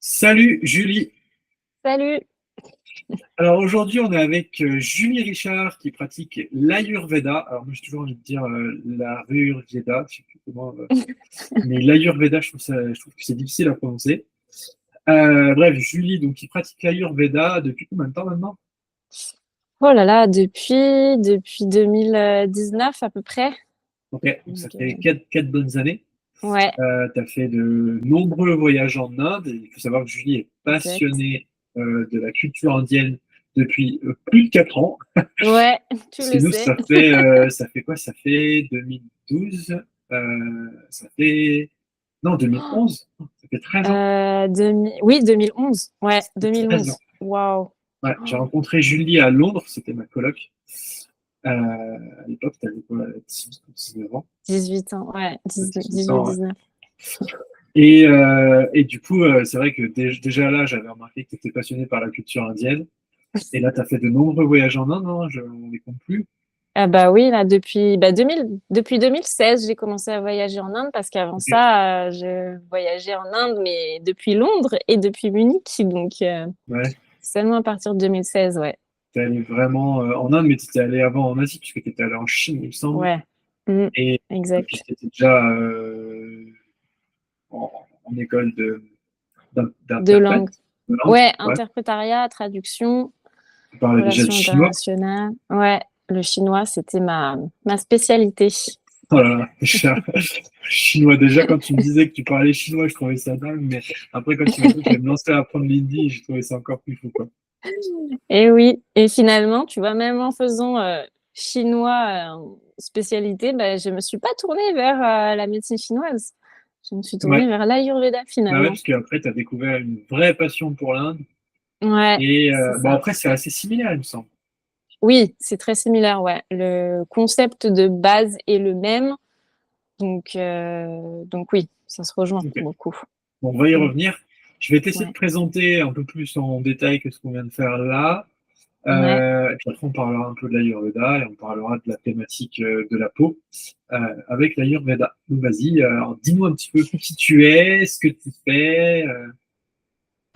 Salut Julie. Salut. Alors aujourd'hui on est avec Julie Richard qui pratique l'Ayurveda. Alors moi j'ai toujours envie de dire la Ayurveda, je sais plus comment, mais l'Ayurveda je trouve que c'est difficile à prononcer. Bref, Julie donc qui pratique l'Ayurveda depuis combien de temps maintenant? Oh là là, depuis 2019 à peu près. Ok, donc ça Donc, fait quatre bonnes années. ouais, Tu as fait de nombreux voyages en Inde et il faut savoir que Julie est exact. passionnée de la culture indienne depuis plus de 4 ans. Ouais, tu Parce que le nous, sais. ça fait quoi? Ça fait 2012, ça fait... Non, 2011, ça fait 13 ans. Oui, 2011. Ouais, Ça fait 13 ans. 2011. Waouh. Ouais, j'ai rencontré Julie à Londres, c'était ma coloc. À l'époque, t'avais quoi, 19 ans? 18 ans, ouais, 18 18, ans, ouais. 19. Et du coup, c'est vrai que déjà là, j'avais remarqué que tu étais passionné par la culture indienne. Et là, tu as fait de nombreux voyages en Inde, hein, on les compte plus. Ah bah oui, là, depuis 2016, j'ai commencé à voyager en Inde parce qu'avant Ok. ça, je voyageais en Inde, mais depuis Londres et depuis Munich. Donc, Ouais. seulement à partir de 2016, ouais. T'es allé vraiment en Inde, mais tu étais allé avant en Asie, puisque tu étais allé en Chine, il me semble. Ouais. Mm, Et puis exact. tu étais déjà en école De langue. d'interprète de langue. Ouais, Ouais. interprétariat, traduction, Tu parlais déjà le relations chinois. internationales. Ouais, le chinois, c'était ma spécialité. Oh là là, déjà, chinois. Déjà, quand tu me disais que tu parlais chinois, je trouvais ça dingue. Mais après, quand tu m'as dit que tu me lancer à apprendre l'hindi, j'ai trouvé ça encore plus fou, quoi. Et oui, et finalement, tu vois, même en faisant chinois spécialité, bah, je me suis pas tournée vers la médecine chinoise. Je me suis Ouais. tournée vers l'Ayurveda Bah ouais, finalement. parce qu'après, tu as découvert une vraie passion pour l'Inde. Ouais, Et c'est bon, ça. après, c'est assez similaire, il me semble. Oui, c'est très similaire, ouais. Le concept de base est le même, donc oui, ça se rejoint Ok. beaucoup. Bon, on va y Mm. revenir. Je vais t'essayer de Ouais, présenter un peu plus en détail que ce qu'on vient de faire là. ouais. Et puis après, on parlera un peu de l'Ayurveda et on parlera de la thématique de la peau avec l'Ayurveda. Donc vas-y, alors, dis-nous un petit peu qui tu es, ce que tu fais.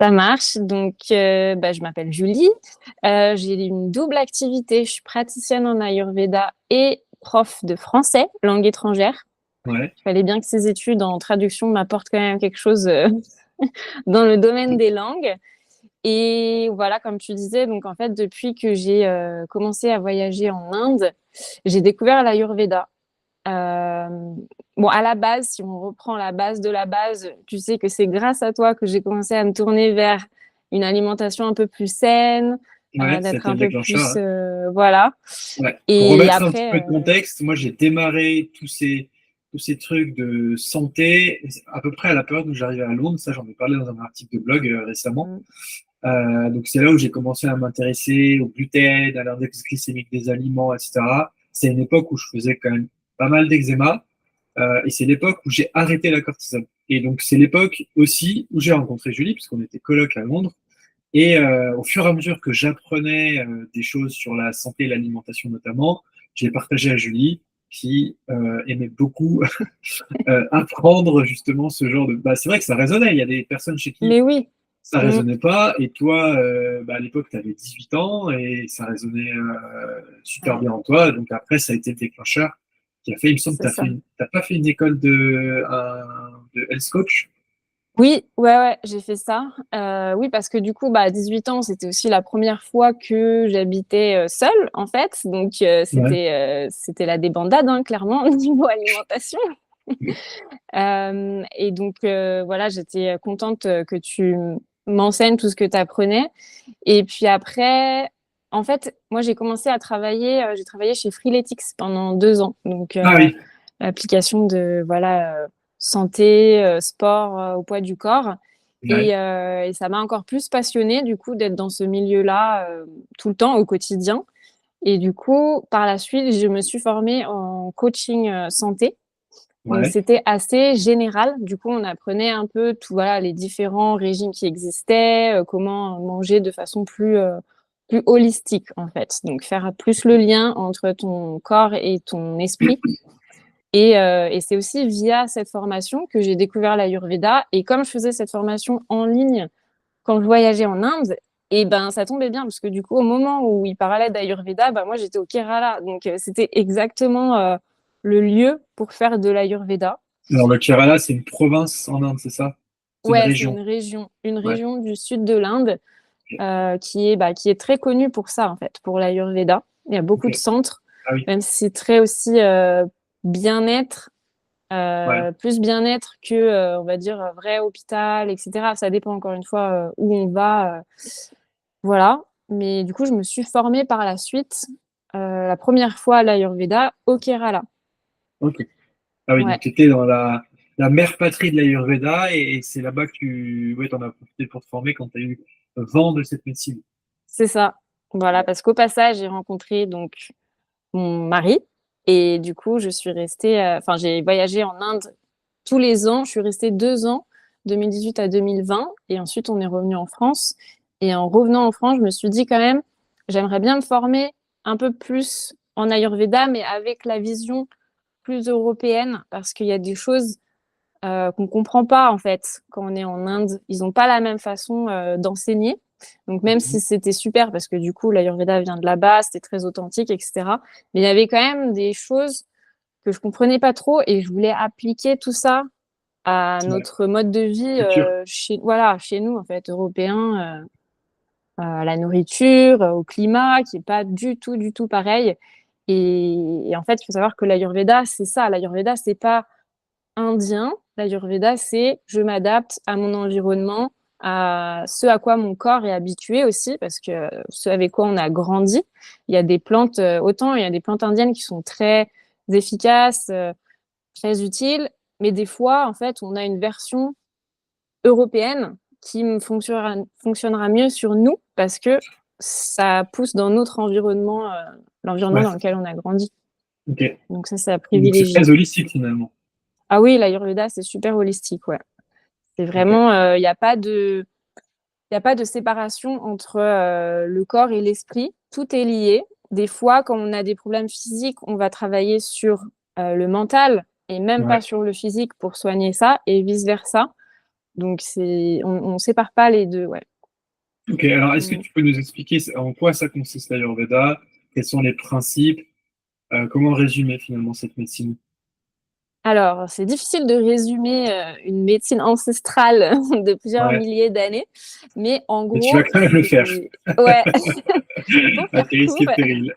Ça marche. Donc, bah, je m'appelle Julie. J'ai une double activité. Je suis praticienne en Ayurveda et prof de français, langue étrangère. Ouais, Il fallait bien que ces études en traduction m'apportent quand même quelque chose dans le domaine des langues. Et voilà, comme tu disais, donc en fait, depuis que j'ai commencé à voyager en Inde, j'ai découvert l'Ayurveda. Euh, bon, à la base, si on reprend la base de la base, tu sais que c'est grâce à toi que j'ai commencé à me tourner vers une alimentation un peu plus saine, ouais, d'être c'était le un peu déclencheur, plus, hein. voilà. Ouais. Pour Et remettre un petit après, peu de contexte, moi j'ai démarré tous ces trucs de santé à peu près à la période où j'arrivais à Londres. Ça, j'en ai parlé dans un article de blog récemment. Donc c'est là où j'ai commencé à m'intéresser au gluten, à l'index glycémique des aliments, etc. C'est une époque où je faisais quand même pas mal d'eczéma et c'est l'époque où j'ai arrêté la cortisone. Et donc c'est l'époque aussi où j'ai rencontré Julie, puisqu'on était coloc à Londres. Et au fur et à mesure que j'apprenais des choses sur la santé et l'alimentation notamment, j'ai partagé à Julie qui aimait beaucoup apprendre justement ce genre de... Bah, c'est vrai que ça résonnait, il y a des personnes chez qui mais oui. ça Mm, résonnait pas. Et toi, bah, à l'époque, tu avais 18 ans et ça résonnait super ouais, bien en toi. Donc après, ça a été le déclencheur qui a fait, il me semble que c'est ça. t'as pas fait une école de health coach. Oui, ouais, ouais, j'ai fait ça. Oui, parce que du coup, bah, à 18 ans, c'était aussi la première fois que j'habitais seule, en fait. Donc, Ouais, c'était la débandade, hein, clairement, au niveau alimentation. Et donc, voilà, j'étais contente que tu m'enseignes tout ce que tu apprenais. Et puis après, en fait, moi, j'ai travaillé chez Freeletics pendant 2 ans. Donc, ah oui, application de, voilà, santé, sport au poids du corps. ouais, Et ça m'a encore plus passionnée, du coup, d'être dans ce milieu-là tout le temps, au quotidien. Et du coup, par la suite, je me suis formée en coaching santé. Donc, ouais, c'était assez général. Du coup, on apprenait un peu tout, voilà, les différents régimes qui existaient, comment manger de façon plus holistique, en fait. Donc, faire plus le lien entre ton corps et ton esprit. Et c'est aussi via cette formation que j'ai découvert l'Ayurveda. Et comme je faisais cette formation en ligne quand je voyageais en Inde, et ben ça tombait bien parce que du coup, au moment où il parlait d'Ayurveda, moi j'étais au Kerala. Donc c'était exactement le lieu pour faire de l'Ayurveda. Alors, le Kerala, c'est une province en Inde, c'est ça? C'est une Ouais, c'est région. une Ouais. région du sud de l'Inde Ok. qui est très connue pour ça, en fait, pour l'Ayurveda. Il y a beaucoup de Ok. centres, Ah oui. même si c'est très aussi bien-être, Ouais. plus bien-être que, on va dire, vrai hôpital, etc. Ça dépend encore une fois où on va. Voilà. Mais du coup, je me suis formée par la suite, la première fois à l'Ayurveda au Kerala. Ok. Ah oui, donc Ouais, tu étais dans la mère patrie de l'Ayurveda et c'est là-bas que tu ouais, en as profité pour te former quand tu as eu vent de cette médecine. c'est ça. Voilà, parce qu'au passage, j'ai rencontré donc mon mari et du coup, je suis restée, enfin, j'ai voyagé en Inde tous les ans. Je suis restée 2 ans, 2018 à 2020, et ensuite on est revenu en France. Et en revenant en France, je me suis dit quand même, j'aimerais bien me former un peu plus en Ayurveda, mais avec la vision plus européenne, parce qu'il y a des choses qu'on comprend pas en fait quand on est en Inde. Ils n'ont pas la même façon d'enseigner. Donc même Mhm. si c'était super parce que du coup l'Ayurveda vient de là-bas, c'était très authentique, etc. Mais il y avait quand même des choses que je comprenais pas trop et je voulais appliquer tout ça à Ouais. notre mode de vie Culture. chez nous en fait européens, à la nourriture, au climat qui est pas du tout pareil. Et en fait, il faut savoir que l'Ayurveda, c'est ça. L'Ayurveda, c'est pas indien. L'Ayurveda, c'est je m'adapte à mon environnement, à ce à quoi mon corps est habitué aussi, parce que ce avec quoi on a grandi. Il y a des plantes, autant il y a des plantes indiennes qui sont très efficaces, très utiles, mais des fois, en fait, on a une version européenne qui fonctionnera mieux sur nous parce que ça pousse dans notre environnement, l'environnement Ouais. dans lequel on a grandi. Ok. Donc ça, c'est à Donc c'est privilégier. très holistique finalement. Ah oui, l'Ayurveda, c'est super holistique, ouais. C'est Ok. vraiment, il y a pas de séparation entre le corps et l'esprit. Tout est lié. Des fois, quand on a des problèmes physiques, on va travailler sur le mental et même pas Ouais. sur le physique pour soigner ça et vice-versa. Donc, on sépare pas les deux, ouais. Ok. Alors, est-ce que Mm. tu peux nous expliquer en quoi ça consiste l'Ayurveda? Quels sont les principes? Comment résumer finalement cette médecine? Alors, c'est difficile de résumer une médecine ancestrale de plusieurs Ouais. milliers d'années, mais en Mais tu vas gros, quand même le faire. ouais, pour À faire tes risques et court, périls.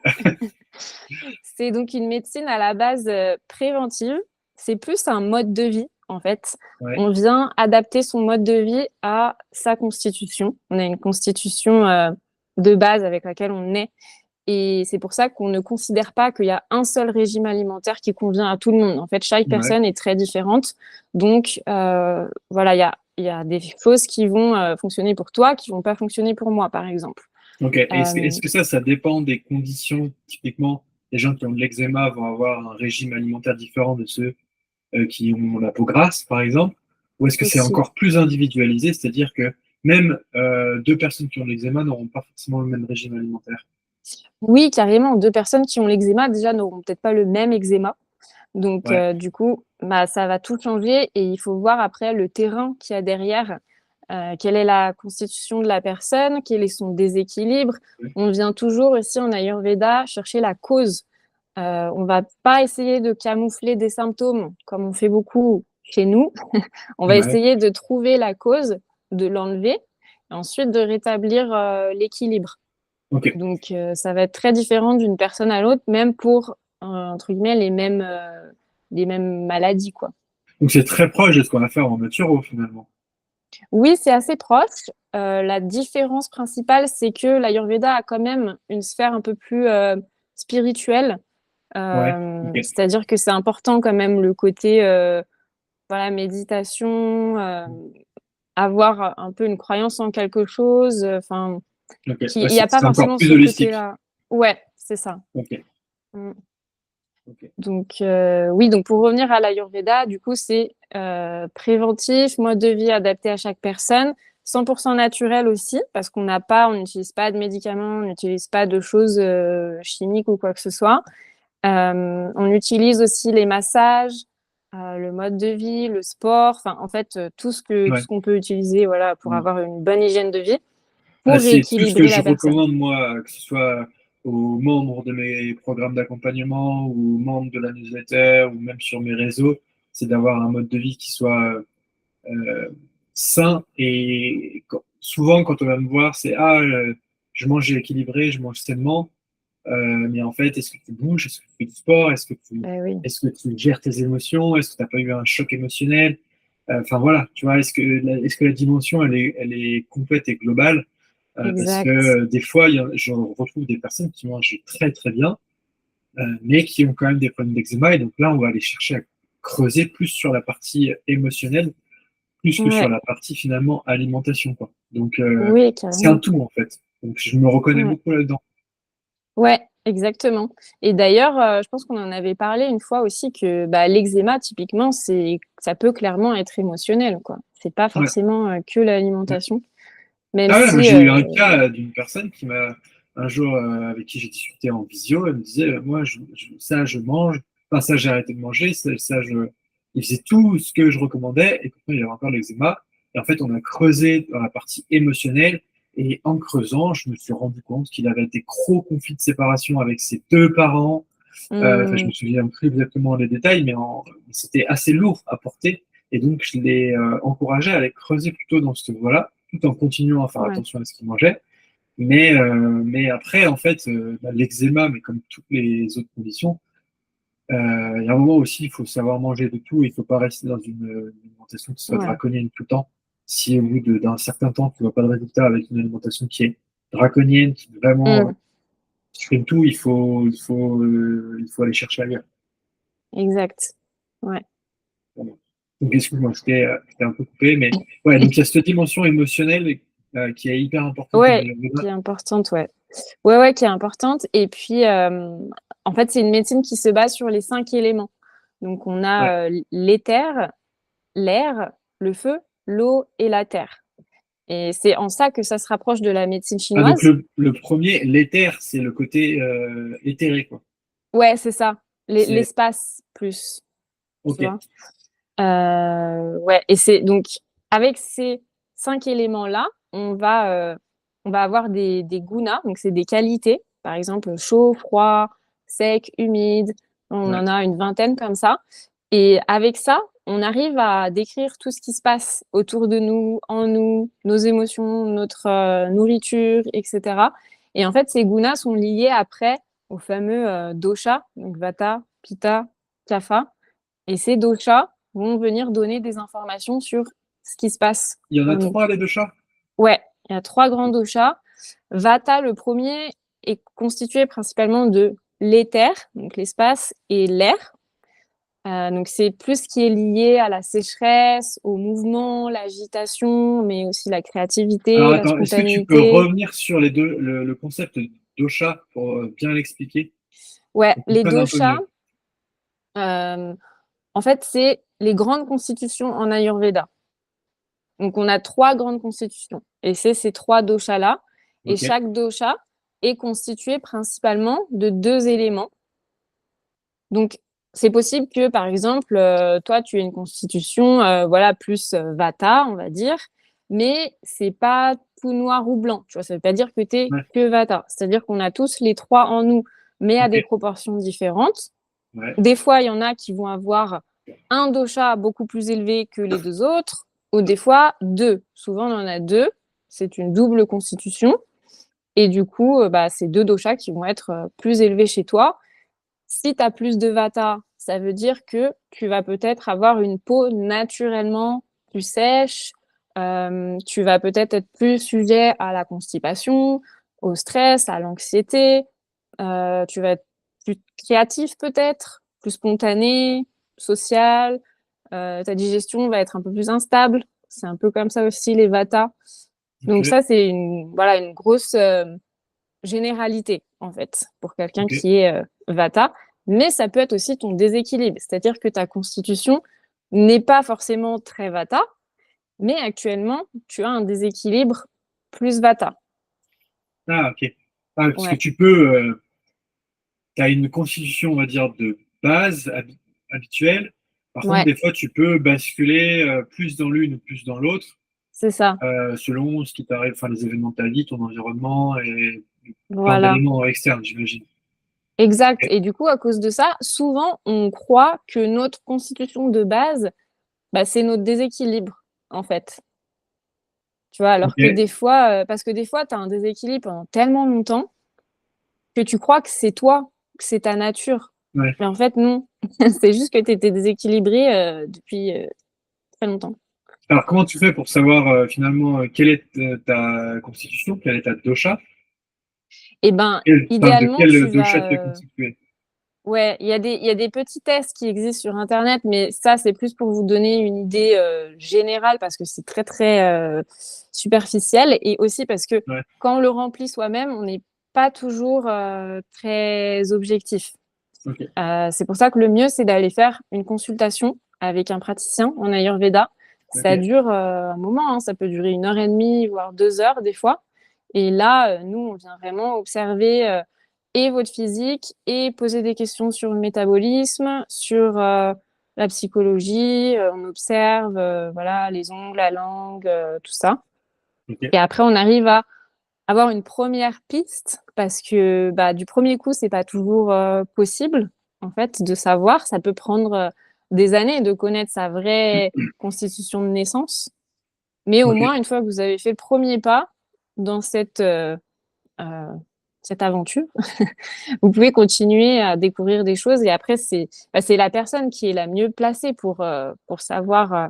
c'est donc une médecine à la base préventive. C'est plus un mode de vie, en fait. Ouais. On vient adapter son mode de vie à sa constitution. On a une constitution de base avec laquelle on est. Et c'est pour ça qu'on ne considère pas qu'il y a un seul régime alimentaire qui convient à tout le monde. En fait, chaque Ouais. personne est très différente. Donc, voilà, il y a des choses qui vont fonctionner pour toi, qui vont pas fonctionner pour moi, par exemple. Ok. Euh, Est-ce que ça dépend des conditions? Typiquement, les gens qui ont de l'eczéma vont avoir un régime alimentaire différent de ceux qui ont la peau grasse, par exemple? Ou est-ce que c'est Aussi. encore plus individualisé, c'est-à-dire que même deux personnes qui ont de l'eczéma n'auront pas forcément le même régime alimentaire? Oui, carrément. Deux personnes qui ont l'eczéma, déjà, n'auront peut-être pas le même eczéma. Donc, Ouais. du coup, bah, ça va tout changer et il faut voir après le terrain qu'il y a derrière. Quelle est la constitution de la personne? Quel est son déséquilibre? On vient toujours aussi en Ayurveda chercher la cause. On va pas essayer de camoufler des symptômes comme on fait beaucoup chez nous. On va Ouais. essayer de trouver la cause, de l'enlever, et ensuite de rétablir l'équilibre. Ok. Donc, ça va être très différent d'une personne à l'autre, même pour, entre guillemets, les mêmes maladies, quoi. Donc c'est très proche de ce qu'on va faire en naturo, finalement. Oui, c'est assez proche. La différence principale, c'est que l'Ayurveda a quand même une sphère un peu plus spirituelle. Ouais. Ok. C'est-à-dire que c'est important quand même le côté voilà, méditation, avoir un peu une croyance en quelque chose. Enfin, Ok. Ouais, il n'y a pas c'est encore forcément plus ce holistique. côté-là. Ouais, c'est ça. Ok. Mm. Ok. Donc, oui, donc pour revenir à l'Ayurveda, du coup, c'est préventif, mode de vie adapté à chaque personne, 100% naturel aussi, parce on n'utilise pas de médicaments, on n'utilise pas de choses chimiques ou quoi que ce soit. On utilise aussi les massages, le mode de vie, le sport, enfin, en fait, tout ce Ouais. qu'on peut utiliser, voilà, pour Mm. avoir une bonne hygiène de vie, Ah, pour c'est tout ce que rééquilibrer je la personne. recommande, moi, que ce soit aux membres de mes programmes d'accompagnement ou aux membres de la newsletter ou même sur mes réseaux, c'est d'avoir un mode de vie qui soit euh, sain. Et souvent, quand on va me voir, c'est ah, je mange équilibré, je mange sainement. Mais en fait, est-ce que tu bouges? Est-ce que tu fais du sport? Oui, Est-ce que tu gères tes émotions? Est-ce que tu n'as pas eu un choc émotionnel? Enfin voilà, tu vois, est-ce que la dimension, elle est complète et globale? Parce que exact. des fois, je retrouve des personnes qui mangent très très bien, mais qui ont quand même des problèmes d'eczéma. Et donc là, on va aller chercher à creuser plus sur la partie émotionnelle, plus que sur Ouais, la partie finalement alimentation, quoi. Donc oui, c'est un carrément. tout en fait. Donc je me reconnais Ouais. beaucoup là-dedans. Ouais, exactement. Et d'ailleurs, je pense qu'on en avait parlé une fois aussi que bah, l'eczéma, typiquement, ça peut clairement être émotionnel, quoi. C'est pas Ouais, forcément que ouais. l'alimentation, même Ah ouais, moi si, j'ai eu un cas d'une personne qui m'a, un jour, avec qui j'ai discuté en visio, elle me disait, moi, ça, je mange, enfin, ça, j'ai arrêté de manger, il faisait tout ce que je recommandais, et pourtant, il avait encore de l'eczéma. Et en fait, on a creusé dans la partie émotionnelle, et en creusant, je me suis rendu compte qu'il avait été gros conflit de séparation avec ses deux parents. Enfin, je me hum, souviens plus exactement les détails, mais c'était assez lourd à porter. Et donc, je l'ai encouragé à aller creuser plutôt dans cette voie-là, tout en continuant à faire ouais, attention à ce qu'il mangeait. Mais après, en fait, bah, l'eczéma, mais comme toutes les autres conditions, il y a un moment aussi, il faut savoir manger de tout. Il ne faut pas rester dans une alimentation qui soit ouais. draconienne tout le temps. Si au bout d'un certain temps, tu ne vois pas de résultat avec une alimentation qui est draconienne, qui vraiment Hum, supprime tout, il faut aller chercher ailleurs. exact. Ouais. Voilà. Donc, excuse-moi, je t'ai un peu coupé, mais ouais, donc il y a cette dimension émotionnelle qui est hyper importante en Ouais, Ayurveda. qui est importante, ouais. Ouais, ouais, qui est importante. Et puis, en fait, c'est une médecine qui se base sur les 5 éléments. Donc, on Ouais. a l'éther, l'air, le feu, l'eau et la terre. Et c'est en ça que ça se rapproche de la médecine Ah, donc chinoise. le premier, l'éther, c'est le côté éthéré, quoi. Ouais, c'est ça. C'est L'espace plus, tu OK. vois. Ouais, et c'est donc avec ces 5 éléments-là, on va avoir des gunas, donc c'est des qualités, par exemple chaud, froid, sec, humide. On Ouais. en a une vingtaine comme ça. Et avec ça, on arrive à décrire tout ce qui se passe autour de nous, en nous, nos émotions, notre nourriture, etc. Et en fait, ces gunas sont liés après au fameux dosha, donc vata, pitta, kapha. Et ces doshas vont venir donner des informations sur ce qui se passe Il y en a en nous. trois, les deux chats? Ouais, il y a 3 grands doshas. Vata, le premier, est constitué principalement de l'éther, donc l'espace, et l'air. Donc c'est plus ce qui est lié à la sécheresse, au mouvement, l'agitation, mais aussi la Alors créativité, la attends, est-ce que tu peux spontanéité. revenir sur les deux, le concept dosha pour bien l'expliquer, Ouais, qu'on les comprenne un peu doshas, mieux? euh, en fait, c'est les grandes constitutions en Ayurveda. Donc, on a 3 grandes constitutions. Et c'est ces 3 doshas-là. Et OK. chaque dosha est constitué principalement de 2 éléments. Donc, c'est possible que, par exemple, toi, tu aies une constitution, voilà, plus vata, on va dire, mais c'est pas tout noir ou blanc. Tu vois, ça veut pas dire que tu es Ouais. que vata. C'est-à-dire qu'on a tous les 3 en nous, mais à des OK. proportions différentes. Ouais. Des fois, il y en a qui vont avoir un dosha beaucoup plus élevé que les 2 autres, ou des fois 2. Souvent, on en a 2. C'est une double constitution. Et du coup, bah, c'est 2 doshas qui vont être plus élevés chez toi. Si tu as plus de vata, ça veut dire que tu vas peut-être avoir une peau naturellement plus sèche. Tu vas peut-être être plus sujet à la constipation, au stress, à l'anxiété. Tu vas être plus créatif peut-être, plus spontané, social. Ta digestion va être un peu plus instable. C'est un peu comme ça aussi les Vata. Donc OK. ça, c'est voilà, une grosse généralité en fait pour quelqu'un OK. qui est Vata. Mais ça peut être aussi ton déséquilibre. C'est-à-dire que ta constitution n'est pas forcément très Vata, mais actuellement, tu as un déséquilibre plus Vata. Ah, OK. Ah, parce que Ouais, tu as une constitution, on va dire, de base habituelle, Par contre, Ouais, des fois, tu peux basculer plus dans l'une ou plus dans l'autre, c'est ça. selon ce qui t'arrive, enfin les événements de ta vie, ton environnement et plein Voilà. d'éléments externes, j'imagine. Exact. Ok. Et du coup, à cause de ça, souvent, on croit que notre constitution de base, bah, c'est notre déséquilibre, en fait. Tu vois, alors que Ok. des fois, parce que des fois, tu as un déséquilibre pendant tellement longtemps que tu crois que c'est toi, que c'est ta nature. Ouais. Mais en fait, non. C'est juste que tu étais déséquilibré depuis très longtemps. Alors, comment tu fais pour savoir finalement quelle est ta constitution, quelle est ta dosha, Et ben, enfin, de idéalement, quel tu dosha vas. tu es constitué? Ouais, il y a des petits tests qui existent sur Internet, mais ça, c'est plus pour vous donner une idée générale parce que c'est très, très superficiel et aussi parce que Ouais. quand on le remplit soi-même, on n'est pas toujours très objectif. Ok. C'est pour ça que le mieux, c'est d'aller faire une consultation avec un praticien en Ayurveda. Ça Ok. dure un moment, hein, ça peut durer 1 heure et demie, voire 2 heures des fois. Et là, nous, on vient vraiment observer et votre physique et poser des questions sur le métabolisme, sur la psychologie. On observe voilà, les ongles, la langue, tout ça. Ok. Et après, on arrive à avoir une première piste parce que bah, du premier coup, c'est pas toujours possible en fait de savoir. Ça peut prendre des années de connaître sa vraie constitution de naissance. Mais au Ok. moins, une fois que vous avez fait le premier pas dans euh, cette aventure, vous pouvez continuer à découvrir des choses. Et après, c'est la personne qui est la mieux placée pour savoir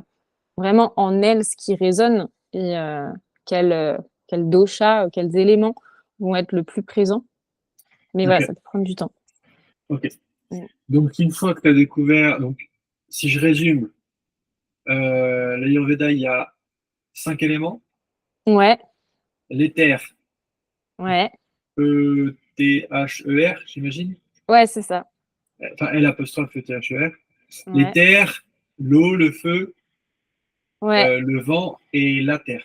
vraiment en elle ce qui résonne et quel, euh, quel dosha, quels éléments vont être le plus présents. Mais Ok. voilà, ça peut prendre du temps. Ok. Mm. Donc, une fois que tu as découvert, donc, si je résume, l'Ayurveda, il y a 5 éléments. Ouais, L'éther, ouais, E-T-H-E-R, j'imagine. ouais, c'est ça. Enfin, L apostrophe E-T-H-E-R. Ouais, L'éther, l'eau, le feu, ouais, le vent et la terre.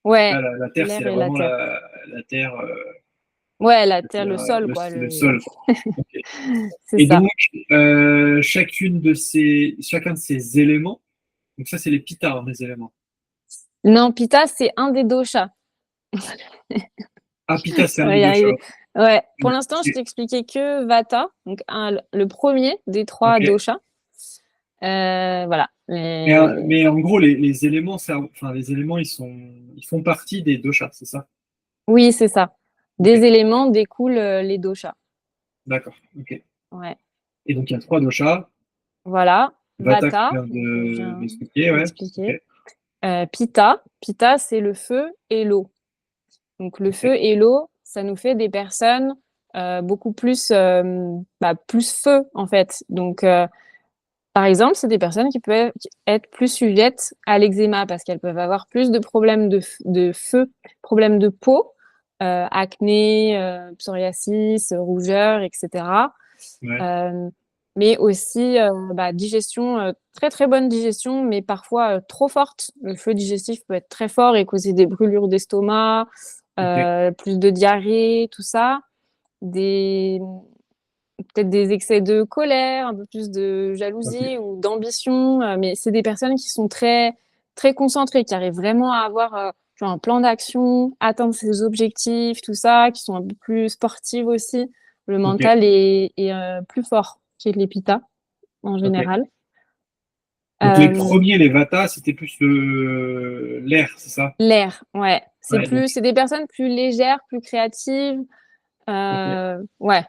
ouais. Là, la terre, c'est L'air et la vraiment terre. la terre, Ouais, la terre, le sol, quoi. le sol, quoi. Ok. C'est Et ça. donc, chacun de ces éléments, donc ça, c'est les pittas, hein, les éléments. Non, Pitta, c'est un des doshas. Ah, pitta, c'est On un va des y deux chats. arriver. Ouais, pour l'instant, je Ok. t'ai expliqué que Vata, donc le premier des trois Ok. doshas. Voilà. Mais en gros, les éléments, enfin, les éléments, ils font partie des doshas, c'est ça? Oui, c'est ça. Ok. Des éléments découlent les doshas. D'accord. Ok. Ouais. Et donc, il y a 3 doshas. Voilà. Vata que tu Vata, viens donc je viens d'expliquer, ouais. d'expliquer. Ok. Pitta, Pitta, c'est le feu et l'eau. Donc le Ok. feu et l'eau, ça nous fait des personnes beaucoup plus, plus feu en fait. Donc par exemple, c'est des personnes qui peuvent être plus sujettes à l'eczéma parce qu'elles peuvent avoir plus de problèmes de feu, problèmes de peau, acné, psoriasis, rougeur, etc. Ouais. Euh, mais aussi digestion, très très bonne digestion, mais parfois trop forte. Le feu digestif peut être très fort et causer des brûlures d'estomac, Ok. plus de diarrhée, tout ça. Des, peut-être des excès de colère, un peu plus de Ok. jalousie ou d'ambition. Mais c'est des personnes qui sont très, très concentrées, qui arrivent vraiment à avoir genre un plan d'action, atteindre ses objectifs, tout ça, qui sont un peu plus sportives aussi. Le Ok. mental est plus fort chez les pitas en Ok. général. Donc, les Euh, premiers, les Vata, c'était plus l'air, c'est ça? L'air, ouais. Ouais, donc, C'est des personnes plus légères, plus créatives. ok. Ouais.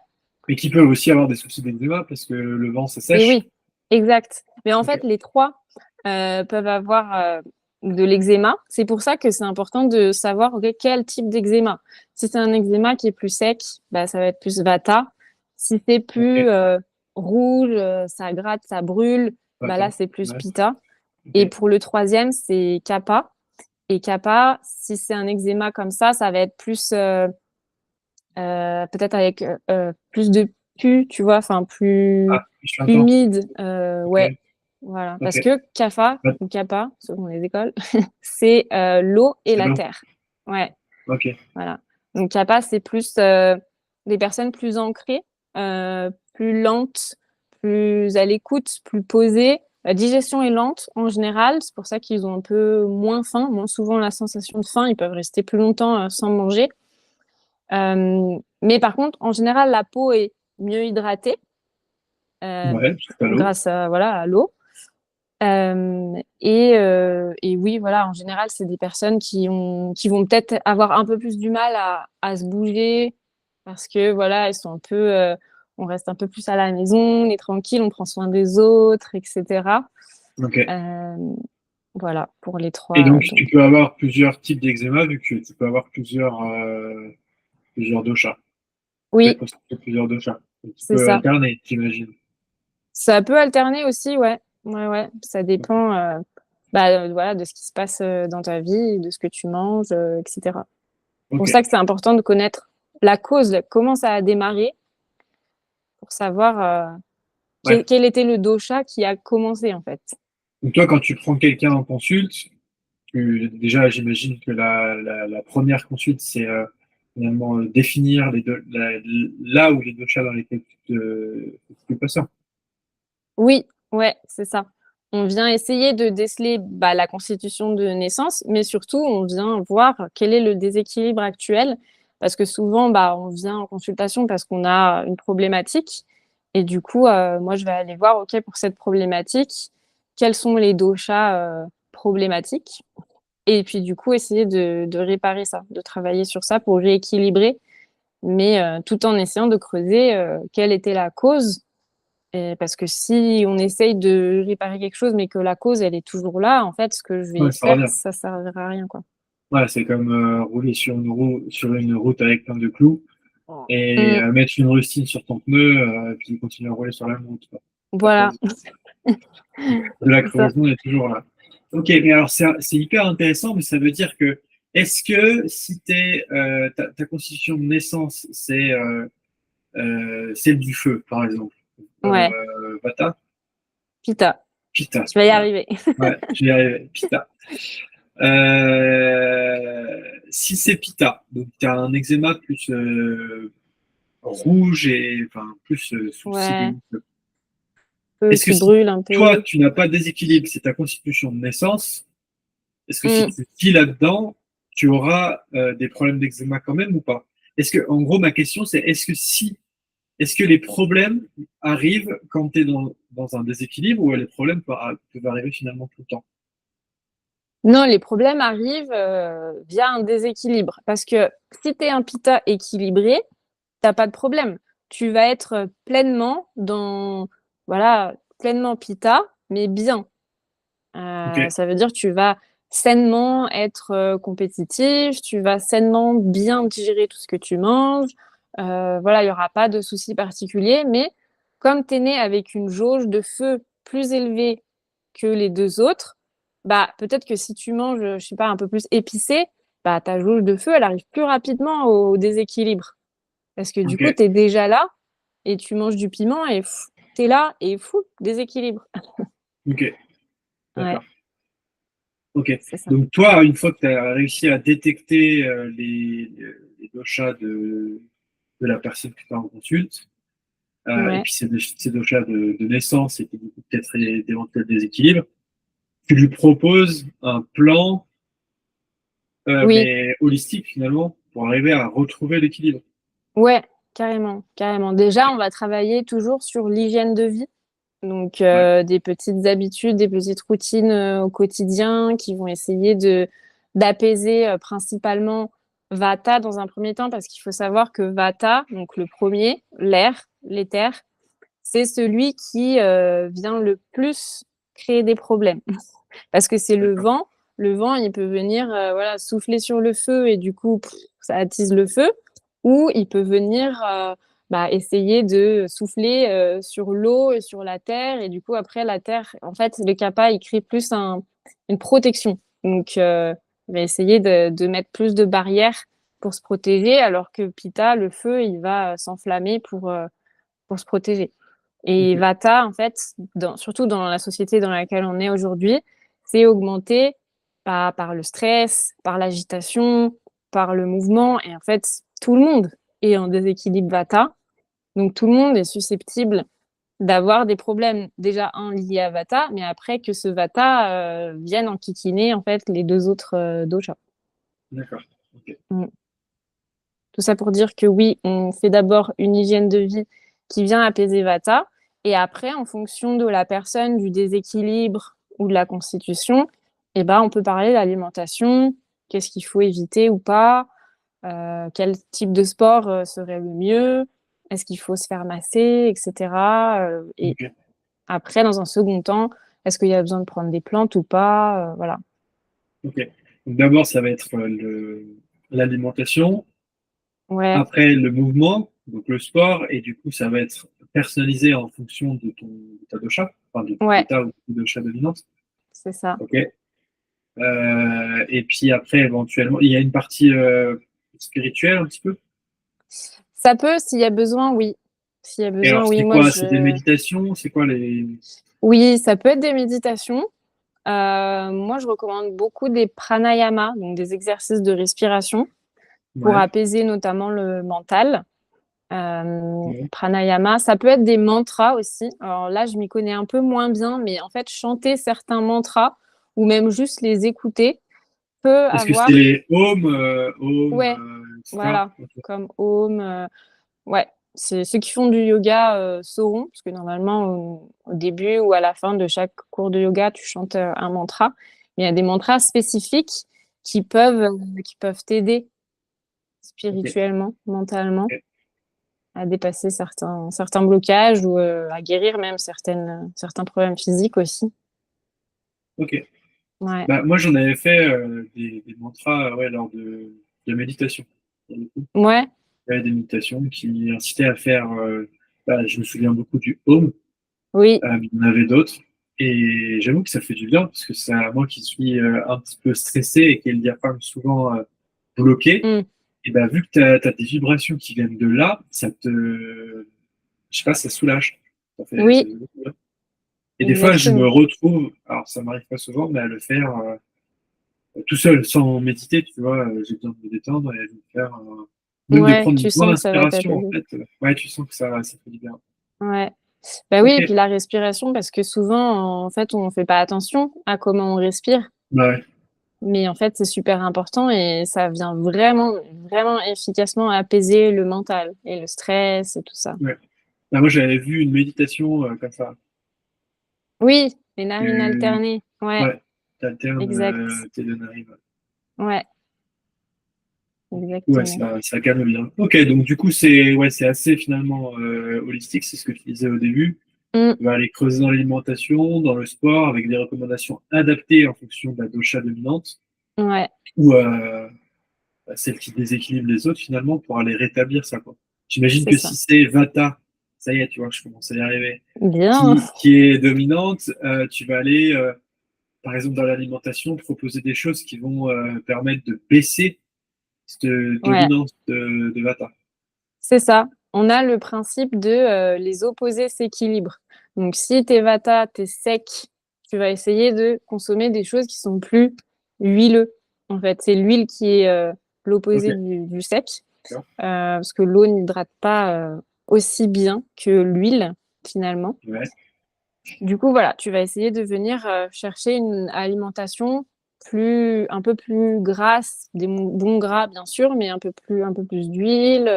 Mais qui peuvent aussi avoir des soucis d'eczéma parce que le vent, ça Et sèche. oui, exact. Mais en Ok. fait, les trois peuvent avoir de l'eczéma. C'est pour ça que c'est important de savoir ok, quel type d'eczéma. Si c'est un eczéma qui est plus sec, bah, ça va être plus Vata. Si c'est plus Ok. rouge, ça gratte, ça brûle, bah, là, Vata. c'est plus Ouais. Pitta. Ok. Et pour le troisième, c'est Kapha. Et Kapha, si c'est un eczéma comme ça va être plus peut-être avec plus de pu, tu vois, enfin plus Ah, je suis un temps. humide, Ok. ouais, voilà. Ok. Parce que Kapha Ouais, ou Kappa, selon les écoles, c'est l'eau et c'est la l'eau. terre. Ouais, Ok. voilà. Donc Kappa, c'est plus des personnes plus ancrées, plus lentes, plus à l'écoute, plus posées, La digestion est lente en général, c'est pour ça qu'ils ont un peu moins faim, moins souvent la sensation de faim, ils peuvent rester plus longtemps sans manger. Mais par contre, en général, la peau est mieux hydratée Ouais, c'est à l'eau. grâce à l'eau. Et oui, voilà, en général, c'est des personnes qui vont peut-être avoir un peu plus du mal à se bouger parce que voilà, elles sont un peu, on reste un peu plus à la maison, on est tranquille, on prend soin des autres, etc. Ok. Euh, voilà, pour les Et trois. donc, Donc, tu peux avoir plusieurs types d'eczéma vu que tu peux avoir plusieurs doshas. Tu peux oui, posséder plusieurs doshas. Et tu c'est peux ça. alterner, j'imagine. Ça peut alterner aussi, ouais. Ouais, ouais. Ça dépend, voilà, de ce qui se passe dans ta vie, de ce que tu manges, etc. C'est Ok. pour ça que c'est important de connaître la cause, comment ça a démarré, pour savoir Ouais. quel était le dosha qui a commencé, en fait. Donc, toi, quand tu prends quelqu'un en consulte, déjà, j'imagine que la première consulte, c'est finalement définir là où les doshas dans lesquels tu es patient. Oui, ouais, c'est ça. On vient essayer de déceler la constitution de naissance, mais surtout, on vient voir quel est le déséquilibre actuel, parce que souvent, on vient en consultation parce qu'on a une problématique, et du coup, moi, je vais aller voir, OK, pour cette problématique, quels sont les doshas problématiques, et puis du coup, essayer de réparer ça, de travailler sur ça pour rééquilibrer, mais tout en essayant de creuser quelle était la cause. Et parce que si on essaye de réparer quelque chose, mais que la cause, elle est toujours là, en fait, ce que je Ouais, vais ça faire, revient. ça servira à rien, quoi. Ouais, c'est comme rouler sur une route avec plein de clous et Mm, mettre une rustine sur ton pneu, puis continuer à rouler sur la même route, quoi. La voilà, cause de la c'est ça. crevaison est toujours là. Ok, mais alors c'est hyper intéressant, mais ça veut dire que est-ce que si ta constitution de naissance, c'est celle du feu, par exemple, Ouais, Vata, Pita, Pitta, je vais y voilà. arriver. Ouais, je vais y arriver, Pitta. Si c'est Pitta, donc tu as un eczéma plus rouge et enfin plus Ouais, sourcil. peu Est-ce que qui si brûle un toi peu. tu n'as pas de déséquilibre, c'est ta constitution de naissance, est-ce que si Mm. tu vis là-dedans, tu auras des problèmes d'eczéma quand même ou pas? Est-ce que, en gros, ma question c'est est-ce que les problèmes arrivent quand tu es dans un déséquilibre ou les problèmes peuvent arriver finalement tout le temps? Non, les problèmes arrivent via un déséquilibre. Parce que si tu es un Pita équilibré, t'as pas de problème. Tu vas être pleinement voilà, pleinement Pita, mais bien. Ok, Ça veut dire que tu vas sainement être compétitif, tu vas sainement bien digérer tout ce que tu manges. Voilà, il y aura pas de soucis particuliers, mais comme tu es né avec une jauge de feu plus élevée que les deux autres, peut-être que si tu manges, je sais pas, un peu plus épicé, ta jauge de feu, elle arrive plus rapidement au déséquilibre. Parce que du ok, coup, tu es déjà là et tu manges du piment et tu es là et déséquilibre. ok, Ouais, d'accord. Ok. c'est ça. Donc toi, une fois que tu as réussi à détecter les doshas de la personne que tu as en consulte, et Ouais. puis ces doshas de naissance et puis du coup, peut-être d'éventuels déséquilibres, tu lui proposes un plan, Oui, mais holistique finalement, pour arriver à retrouver l'équilibre. ouais, carrément, carrément. Déjà, on va travailler toujours sur l'hygiène de vie. Donc, Ouais. des petites habitudes, des petites routines au quotidien qui vont essayer d'apaiser principalement Vata dans un premier temps, parce qu'il faut savoir que Vata, donc le premier, l'air, l'éther, c'est celui qui vient le plus créer des problèmes. Parce que c'est le D'accord. vent. Le vent, il peut venir voilà, souffler sur le feu et du coup, ça attise le feu. Ou il peut venir essayer de souffler sur l'eau et sur la terre. Et du coup, après, la terre, en fait, le kappa, il crée plus une protection. Donc, il va essayer de mettre plus de barrières pour se protéger, alors que Pitta, le feu, il va s'enflammer pour se protéger. Et Ok. Vata, en fait, surtout dans la société dans laquelle on est aujourd'hui, c'est augmenté par le stress, par l'agitation, par le mouvement. Et en fait, tout le monde est en déséquilibre Vata. Donc, tout le monde est susceptible d'avoir des problèmes, déjà un lié à Vata, mais après que ce Vata vienne enquiquiner en fait les deux autres doshas. D'accord. Ok. Mm. Tout ça pour dire que oui, on fait d'abord une hygiène de vie qui vient apaiser Vata, et après, en fonction de la personne, du déséquilibre ou de la constitution, eh ben, on peut parler d'alimentation, qu'est-ce qu'il faut éviter ou pas, quel type de sport serait le mieux, est-ce qu'il faut se faire masser, etc. Et Ok. après, dans un second temps, est-ce qu'il y a besoin de prendre des plantes ou pas, voilà. Ok. Donc d'abord, ça va être l'alimentation, Ouais, après le mouvement, donc le sport, et du coup, ça va être personnalisé en fonction de ta dosha, enfin de ton ouais, Vata ou de ta dosha dominante. c'est ça. Ok. Et puis après, éventuellement, il y a une partie spirituelle un petit peu. Ça peut, s'il y a besoin, oui. S'il y a Et besoin, alors, oui. c'est Moi, quoi? C'est des méditations? C'est quoi les... oui, ça peut être des méditations. Moi, je recommande beaucoup des pranayamas, donc des exercices de respiration pour Ouais. apaiser notamment le mental. Ouais. Pranayama, ça peut être des mantras aussi. Alors là, je m'y connais un peu moins bien, mais en fait, chanter certains mantras ou même juste les écouter peut Est-ce que c'est avoir, les ouais, etc. voilà, Ok. comme Om. Ouais, c'est ceux qui font du yoga sauront, parce que normalement, au début ou à la fin de chaque cours de yoga, tu chantes un mantra. Il y a des mantras spécifiques qui peuvent t'aider Ok. spirituellement, mentalement, Ok. à dépasser certains blocages ou à guérir même certains problèmes physiques aussi. Ok. Ouais, Bah, moi, j'en avais fait des mantras ouais, lors de méditation. Pour le coup. ouais, Il y avait des méditations qui incitaient à faire, bah, je me souviens beaucoup du Om, oui, mais il y en avait d'autres. Et j'avoue que ça fait du bien, parce que c'est moi qui suis un petit peu stressé et qui ai le diaphragme souvent bloqué. mm, Et bah, vu que tu as des vibrations qui viennent de là, ça te, je sais pas, ça soulage. Ça oui, fait beaucoup de bien. Et des fois, je me exactement. retrouve, alors ça m'arrive pas souvent, mais à le faire tout seul, sans méditer, tu vois, j'ai besoin de me détendre et de me faire, même de Ouais, prendre une tu bonne sens que ça va inspiration, en t'apaiser. fait. Ouais, tu sens que ça fait du bien. Ouais. Bah oui, Ok, et puis la respiration, parce que souvent, en fait, on fait pas attention à comment on respire. ouais, Mais en fait, c'est super important et ça vient vraiment, vraiment efficacement apaiser le mental et le stress et tout ça. ouais. Bah, moi, j'avais vu une méditation comme ça. Oui, les narines Tu, alternées. Ouais, ouais, t'alternes exact. tes deux narines. Ouais, Ouais, exactement. ça calme bien. Ok, donc du coup, c'est ouais, c'est assez finalement holistique, c'est ce que tu disais au début. Mm, On va aller creuser dans l'alimentation, dans le sport, avec des recommandations adaptées en fonction de la dosha dominante ouais, ou celle qui déséquilibre les autres finalement pour aller rétablir ça, quoi. J'imagine c'est que si ça. c'est Vata, ça y est, tu vois, je commence à y arriver, Bien. qui est dominante, tu vas aller, par exemple, dans l'alimentation, proposer des choses qui vont permettre de baisser cette Ouais, dominance de Vata. c'est ça. On a le principe de les opposés s'équilibrent. Donc, si t'es vata, t'es sec, tu vas essayer de consommer des choses qui sont plus huileux. En fait, c'est l'huile qui est Ok, l'opposé du sec. d'accord. Parce que l'eau n'hydrate pas aussi bien que l'huile, finalement. Ouais, Du coup, voilà, tu vas essayer de venir chercher une alimentation un peu plus grasse, des bons gras, bien sûr, mais un peu plus d'huile,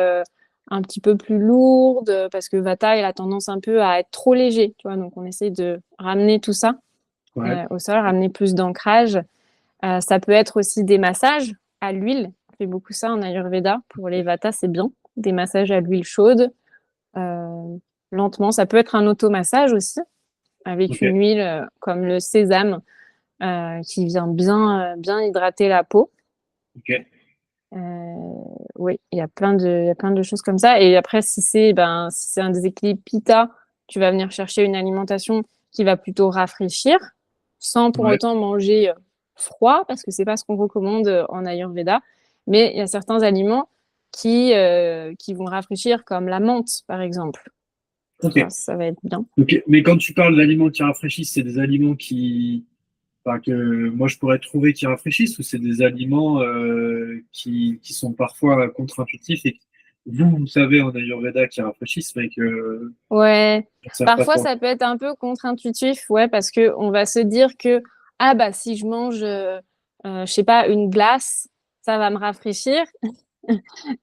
un petit peu plus lourde, parce que Vata, il a tendance un peu à être trop léger, tu vois, donc on essaie de ramener tout ça ouais, au sol, ramener plus d'ancrage. Ça peut être aussi des massages à l'huile. On fait beaucoup ça en Ayurveda. Pour les Vata, c'est bien. Des massages à l'huile chaude, euh, lentement. Ça peut être un automassage aussi, avec ok, une huile comme le sésame, qui vient bien hydrater la peau. ok, Oui, il y a plein de choses comme ça. Et après, si c'est un déséquilibre pitta, tu vas venir chercher une alimentation qui va plutôt rafraîchir, sans pour ouais, autant manger froid, parce que c'est pas ce qu'on recommande en Ayurveda. Mais il y a certains aliments qui vont rafraîchir, comme la menthe, par exemple. ok. Ça va être bien. Ok. Mais quand tu parles d'aliments qui rafraîchissent, c'est des aliments qui, enfin, que moi je pourrais trouver qui rafraîchissent ou c'est des aliments qui sont parfois contre-intuitifs et vous savez en Ayurveda qu'ils rafraîchissent, mais que Ouais, ne savent pas parfois trop. ça peut être un peu contre-intuitif, ouais, parce que on va se dire que ah bah si je mange, je sais pas, une glace, ça va me rafraîchir.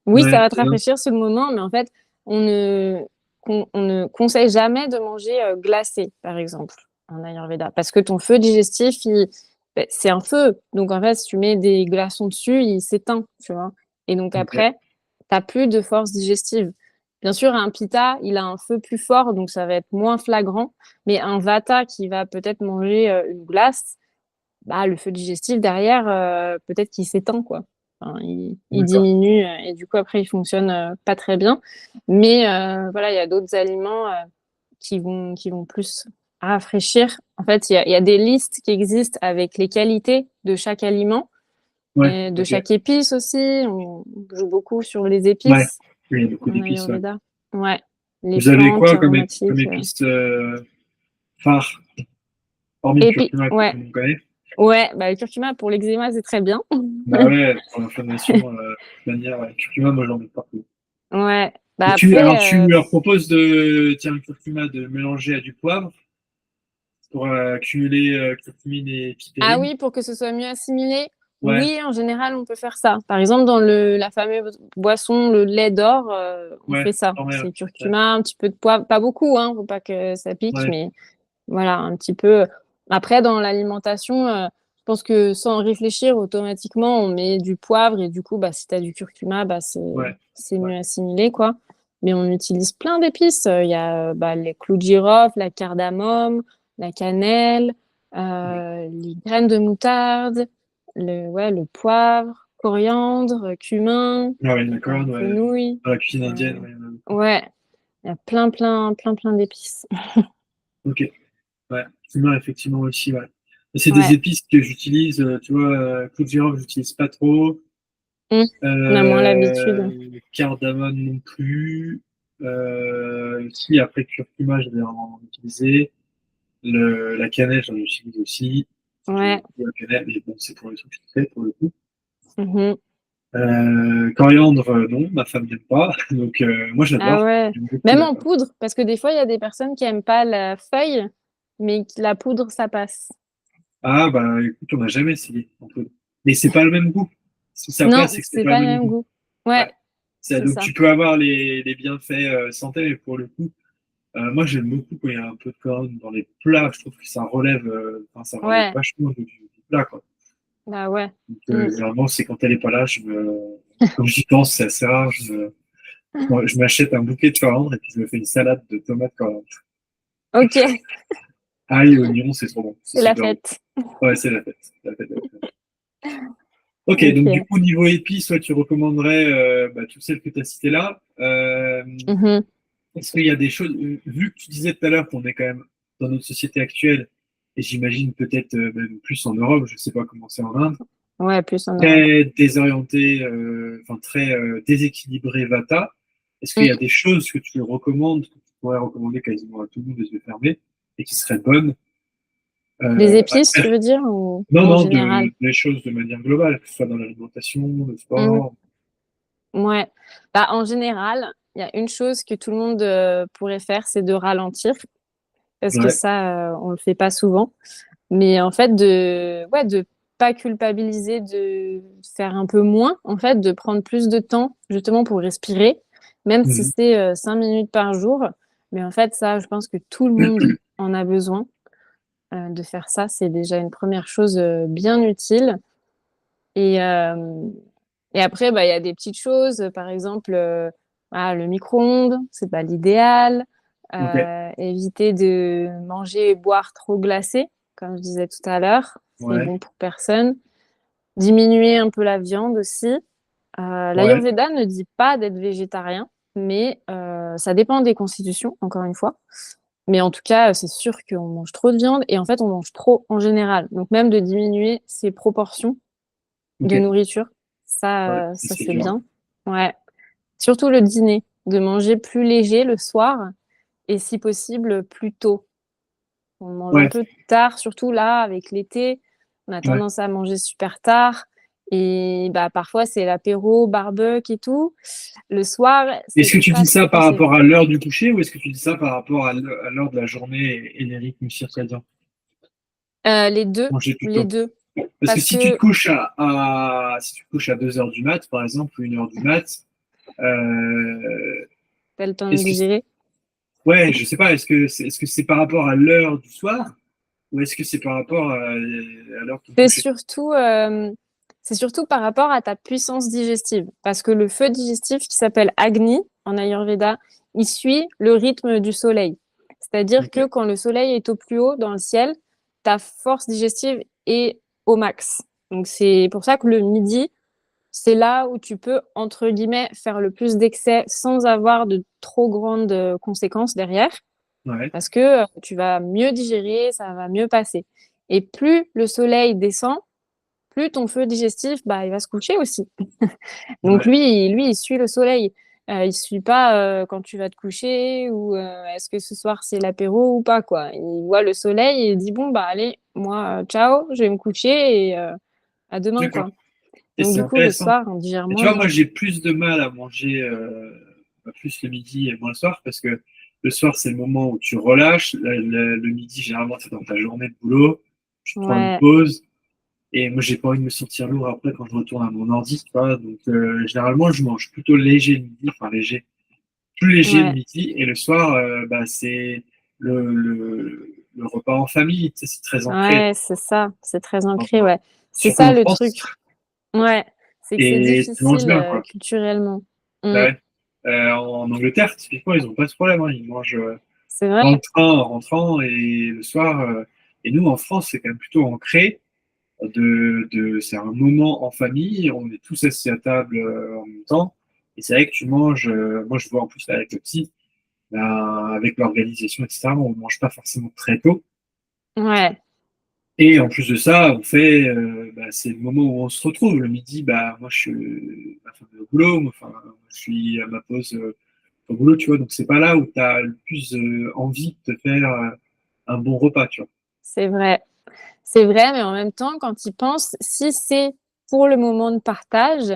Oui, ça Ouais, va te rafraîchir sur le moment, mais en fait, on ne, on ne conseille jamais de manger glacé, par exemple, en Ayurveda, parce que ton feu digestif, ben, c'est un feu. Donc en fait, si tu mets des glaçons dessus, il s'éteint, tu vois. Et donc ok, après, t'as plus de force digestive. Bien sûr, un pitta, il a un feu plus fort, donc ça va être moins flagrant. Mais un vata qui va peut-être manger une glace, bah, le feu digestif derrière, peut-être qu'il s'éteint, quoi. Enfin, il d'accord. diminue et du coup, après, il fonctionne pas très bien. Mais voilà, il y a d'autres aliments qui vont plus rafraîchir. En fait, il y a des listes qui existent avec les qualités de chaque aliment Ouais, et de ok. chaque épice aussi. On joue beaucoup sur les Ouais, épices il y a beaucoup en d'épices, ouais. Ayurveda. Ouais, les Vous avez plantes quoi comme aromatiques. épices phares, hormis le Et puis, curcuma que ouais, tout le monde connaît? ouais, bah, le curcuma pour l'eczéma, c'est très bien. Bah ouais, pour l'inflammation, de toute manière, ouais, curcuma, moi j'en mets partout. Ouais, Et bah alors tu après, leur proposes de, tiens, le curcuma, de mélanger à du poivre pour cumuler curcumine et ah piperine. oui, pour que ce soit mieux assimilé, Ouais, oui, en général, on peut faire ça. Par exemple, dans la fameuse boisson, le lait d'or, on ouais, fait ça. quand même. C'est Ouais, curcuma, un petit peu de poivre, pas beaucoup, hein, faut pas que ça pique, ouais, mais voilà, un petit peu. Après, dans l'alimentation, je pense que sans réfléchir, automatiquement, on met du poivre et du coup, bah, si tu as du curcuma, bah, ouais, c'est ouais. mieux assimilé, quoi. Mais on utilise plein d'épices. Il y a bah, les clous de girofle, la cardamome, la cannelle, les graines de moutarde, ouais, le poivre, coriandre, cumin, Ah ouais, d'accord, ouais. fenouil. Dans la cuisine indienne, Euh, ouais, il y en a beaucoup. ouais, il y a plein d'épices. Ok, ouais. Cumin, effectivement, aussi, ouais. Et c'est des Ouais. épices que j'utilise, tu vois, clou de girofle, j'utilise pas trop. Mm. On a moins l'habitude. Cardamone non plus. Si, après curcuma, je vais en utiliser. La cannelle, j'en utilise aussi. J'aime Ouais. beaucoup la cannelle, mais bon, c'est pour les trucs sucrés, pour le coup. Mhm. Coriandre, non, ma femme n'aime pas. Donc, moi, Ah j'adore. ouais. J'aime beaucoup Même la en coriandre. poudre, parce que des fois, il y a des personnes qui aiment pas la feuille, mais la poudre, ça passe. Ah, bah, écoute, on n'a jamais essayé en poudre. Mais c'est pas le même goût. Si ça Non, passe, c'est que c'est c'est pas le pas le même même goût. goût. Ouais, Ouais. c'est Donc, ça. tu peux avoir les bienfaits santé, mais pour le coup, moi, j'aime beaucoup quand il y a un peu de coriandre dans les plats. Je trouve que enfin, ça relève Ouais, vachement du plat, quoi. bah ouais. Donc, Mm. généralement, c'est quand elle est pas là, comme j'y pense, c'est assez rare, je m'achète un bouquet de coriandre et puis je me fais une salade de tomates coriandre. Ok, Ail, oignon, c'est trop bon. C'est c'est la super bon. fête. Ouais, c'est la fête. La fête. Ok, donc du Ok. coup, niveau épices, toi, tu recommanderais bah, toutes celles que tu as citées là. Mhm. Est-ce qu'il y a des choses, vu que tu disais tout à l'heure qu'on est quand même dans notre société actuelle, et j'imagine peut-être même plus en Europe, je ne sais pas comment c'est en Inde, Ouais, plus en Europe. très désorienté, enfin très déséquilibré Vata, est-ce qu'il y a Mm. des choses que tu recommandes, que tu pourrais recommander quasiment à tout le monde les yeux fermés, et qui seraient bonnes Les à épices, tu faire? veux dire, ou Non, en non, général? des choses de manière globale, que ce soit dans l'alimentation, le Mm. sport. Ouais. Bah, en général, il y a une chose que tout le monde pourrait faire, c'est de ralentir, parce que Ouais. ça, on le fait pas souvent. Mais en fait, ouais, de pas culpabiliser, de faire un peu moins, en fait, de prendre plus de temps justement pour respirer, même si Mhm. c'est 5 minutes par jour. Mais en fait, ça, je pense que tout le monde en a besoin de faire ça. C'est déjà une première chose bien utile. Et, euh, et après, bah, il y a des petites choses, par exemple, le micro-ondes, c'est pas l'idéal. Ok. Éviter de manger et boire trop glacé, comme je disais tout à l'heure, c'est Ouais. bon pour personne. Diminuer un peu la viande aussi. Ouais. L'Ayurveda ne dit pas d'être végétarien, mais ça dépend des constitutions, encore une fois. Mais en tout cas, c'est sûr qu'on mange trop de viande et en fait, on mange trop en général. Donc même de diminuer ses proportions Ok. de nourriture. Ouais, Ça c'est c'est dur. bien. Ouais. Surtout le dîner, de manger plus léger le soir et si possible plus tôt. On mange un Ouais. peu tard, surtout là avec l'été. On a Ouais. tendance à manger super tard Et bah, parfois, c'est l'apéro, barbecue et tout. Le soir, Est-ce c'est que tu pas dis ça trop par possible. rapport à l'heure du coucher ou est-ce que tu dis ça par rapport à l'heure de la journée et les rythmes circadiens? Les deux, Manger les plutôt. deux. Parce que Parce si tu te que couches si tu te couches à 2 heures du mat, par exemple, ou 1 heure du mat, euh, t'as le temps de est-ce que, digérer. ouais, je sais pas, est-ce que c'est par rapport à l'heure du soir ou est-ce que c'est par rapport à l'heure de C'est coucher? surtout, c'est surtout par rapport à ta puissance digestive. Parce que le feu digestif qui s'appelle Agni en Ayurveda, il suit le rythme du soleil. C'est-à-dire Ok, que quand le soleil est au plus haut dans le ciel, ta force digestive est au max. Donc c'est pour ça que le midi, c'est là où tu peux, entre guillemets, faire le plus d'excès sans avoir de trop grandes conséquences derrière ouais, parce que tu vas mieux digérer, ça va mieux passer. Et plus le soleil descend, plus ton feu digestif, bah, il va se coucher aussi. Donc ouais, lui, il suit le soleil. Il suit pas quand tu vas te coucher ou est-ce que ce soir c'est l'apéro ou pas quoi. Il voit le soleil et il dit bon bah allez, moi ciao, je vais me coucher et à demain d'accord. quoi. Et Donc c'est du coup le intéressant. soir on digère Et tu moins vois, moi, bien. j'ai plus de mal à manger plus le midi et moins le soir parce que le soir, c'est le moment où tu relâches. Le midi, généralement, c'est dans ta journée de boulot. Tu prends une Ouais, pause. Et moi, j'ai pas envie de me sentir lourd après quand je retourne à mon ordi, tu vois. Donc, généralement, je mange plutôt léger le midi, enfin léger, plus léger le ouais, midi. Et le soir, bah, c'est le repas en famille. Tu sais, c'est très ancré ouais, c'est ça, c'est très en- ancré, ouais. C'est surtout ça en le France. truc. Ouais, c'est que c'est Et tu manges difficile bien, quoi. culturellement. Bah Mm. ouais. En Angleterre, typiquement, ils n'ont pas ce problème, hein. Ils mangent C'est vrai? dans le train en rentrant et le soir. Et nous, en France, c'est quand même plutôt ancré. C'est un moment en famille, on est tous assis à table en même temps. Et c'est vrai que tu manges, moi je vois en plus avec le petit, ben, avec l'organisation, etc., on ne mange pas forcément très tôt. Ouais, Et en plus de ça, on fait, bah, c'est le moment où on se retrouve. Le midi, bah, moi je suis ma femme est au boulot, moi, enfin, je suis à ma pause au boulot, tu vois. Donc c'est pas là où tu as le plus envie de te faire un bon repas, tu vois. c'est vrai. C'est vrai, mais en même temps, quand il pense, si c'est pour le moment de partage,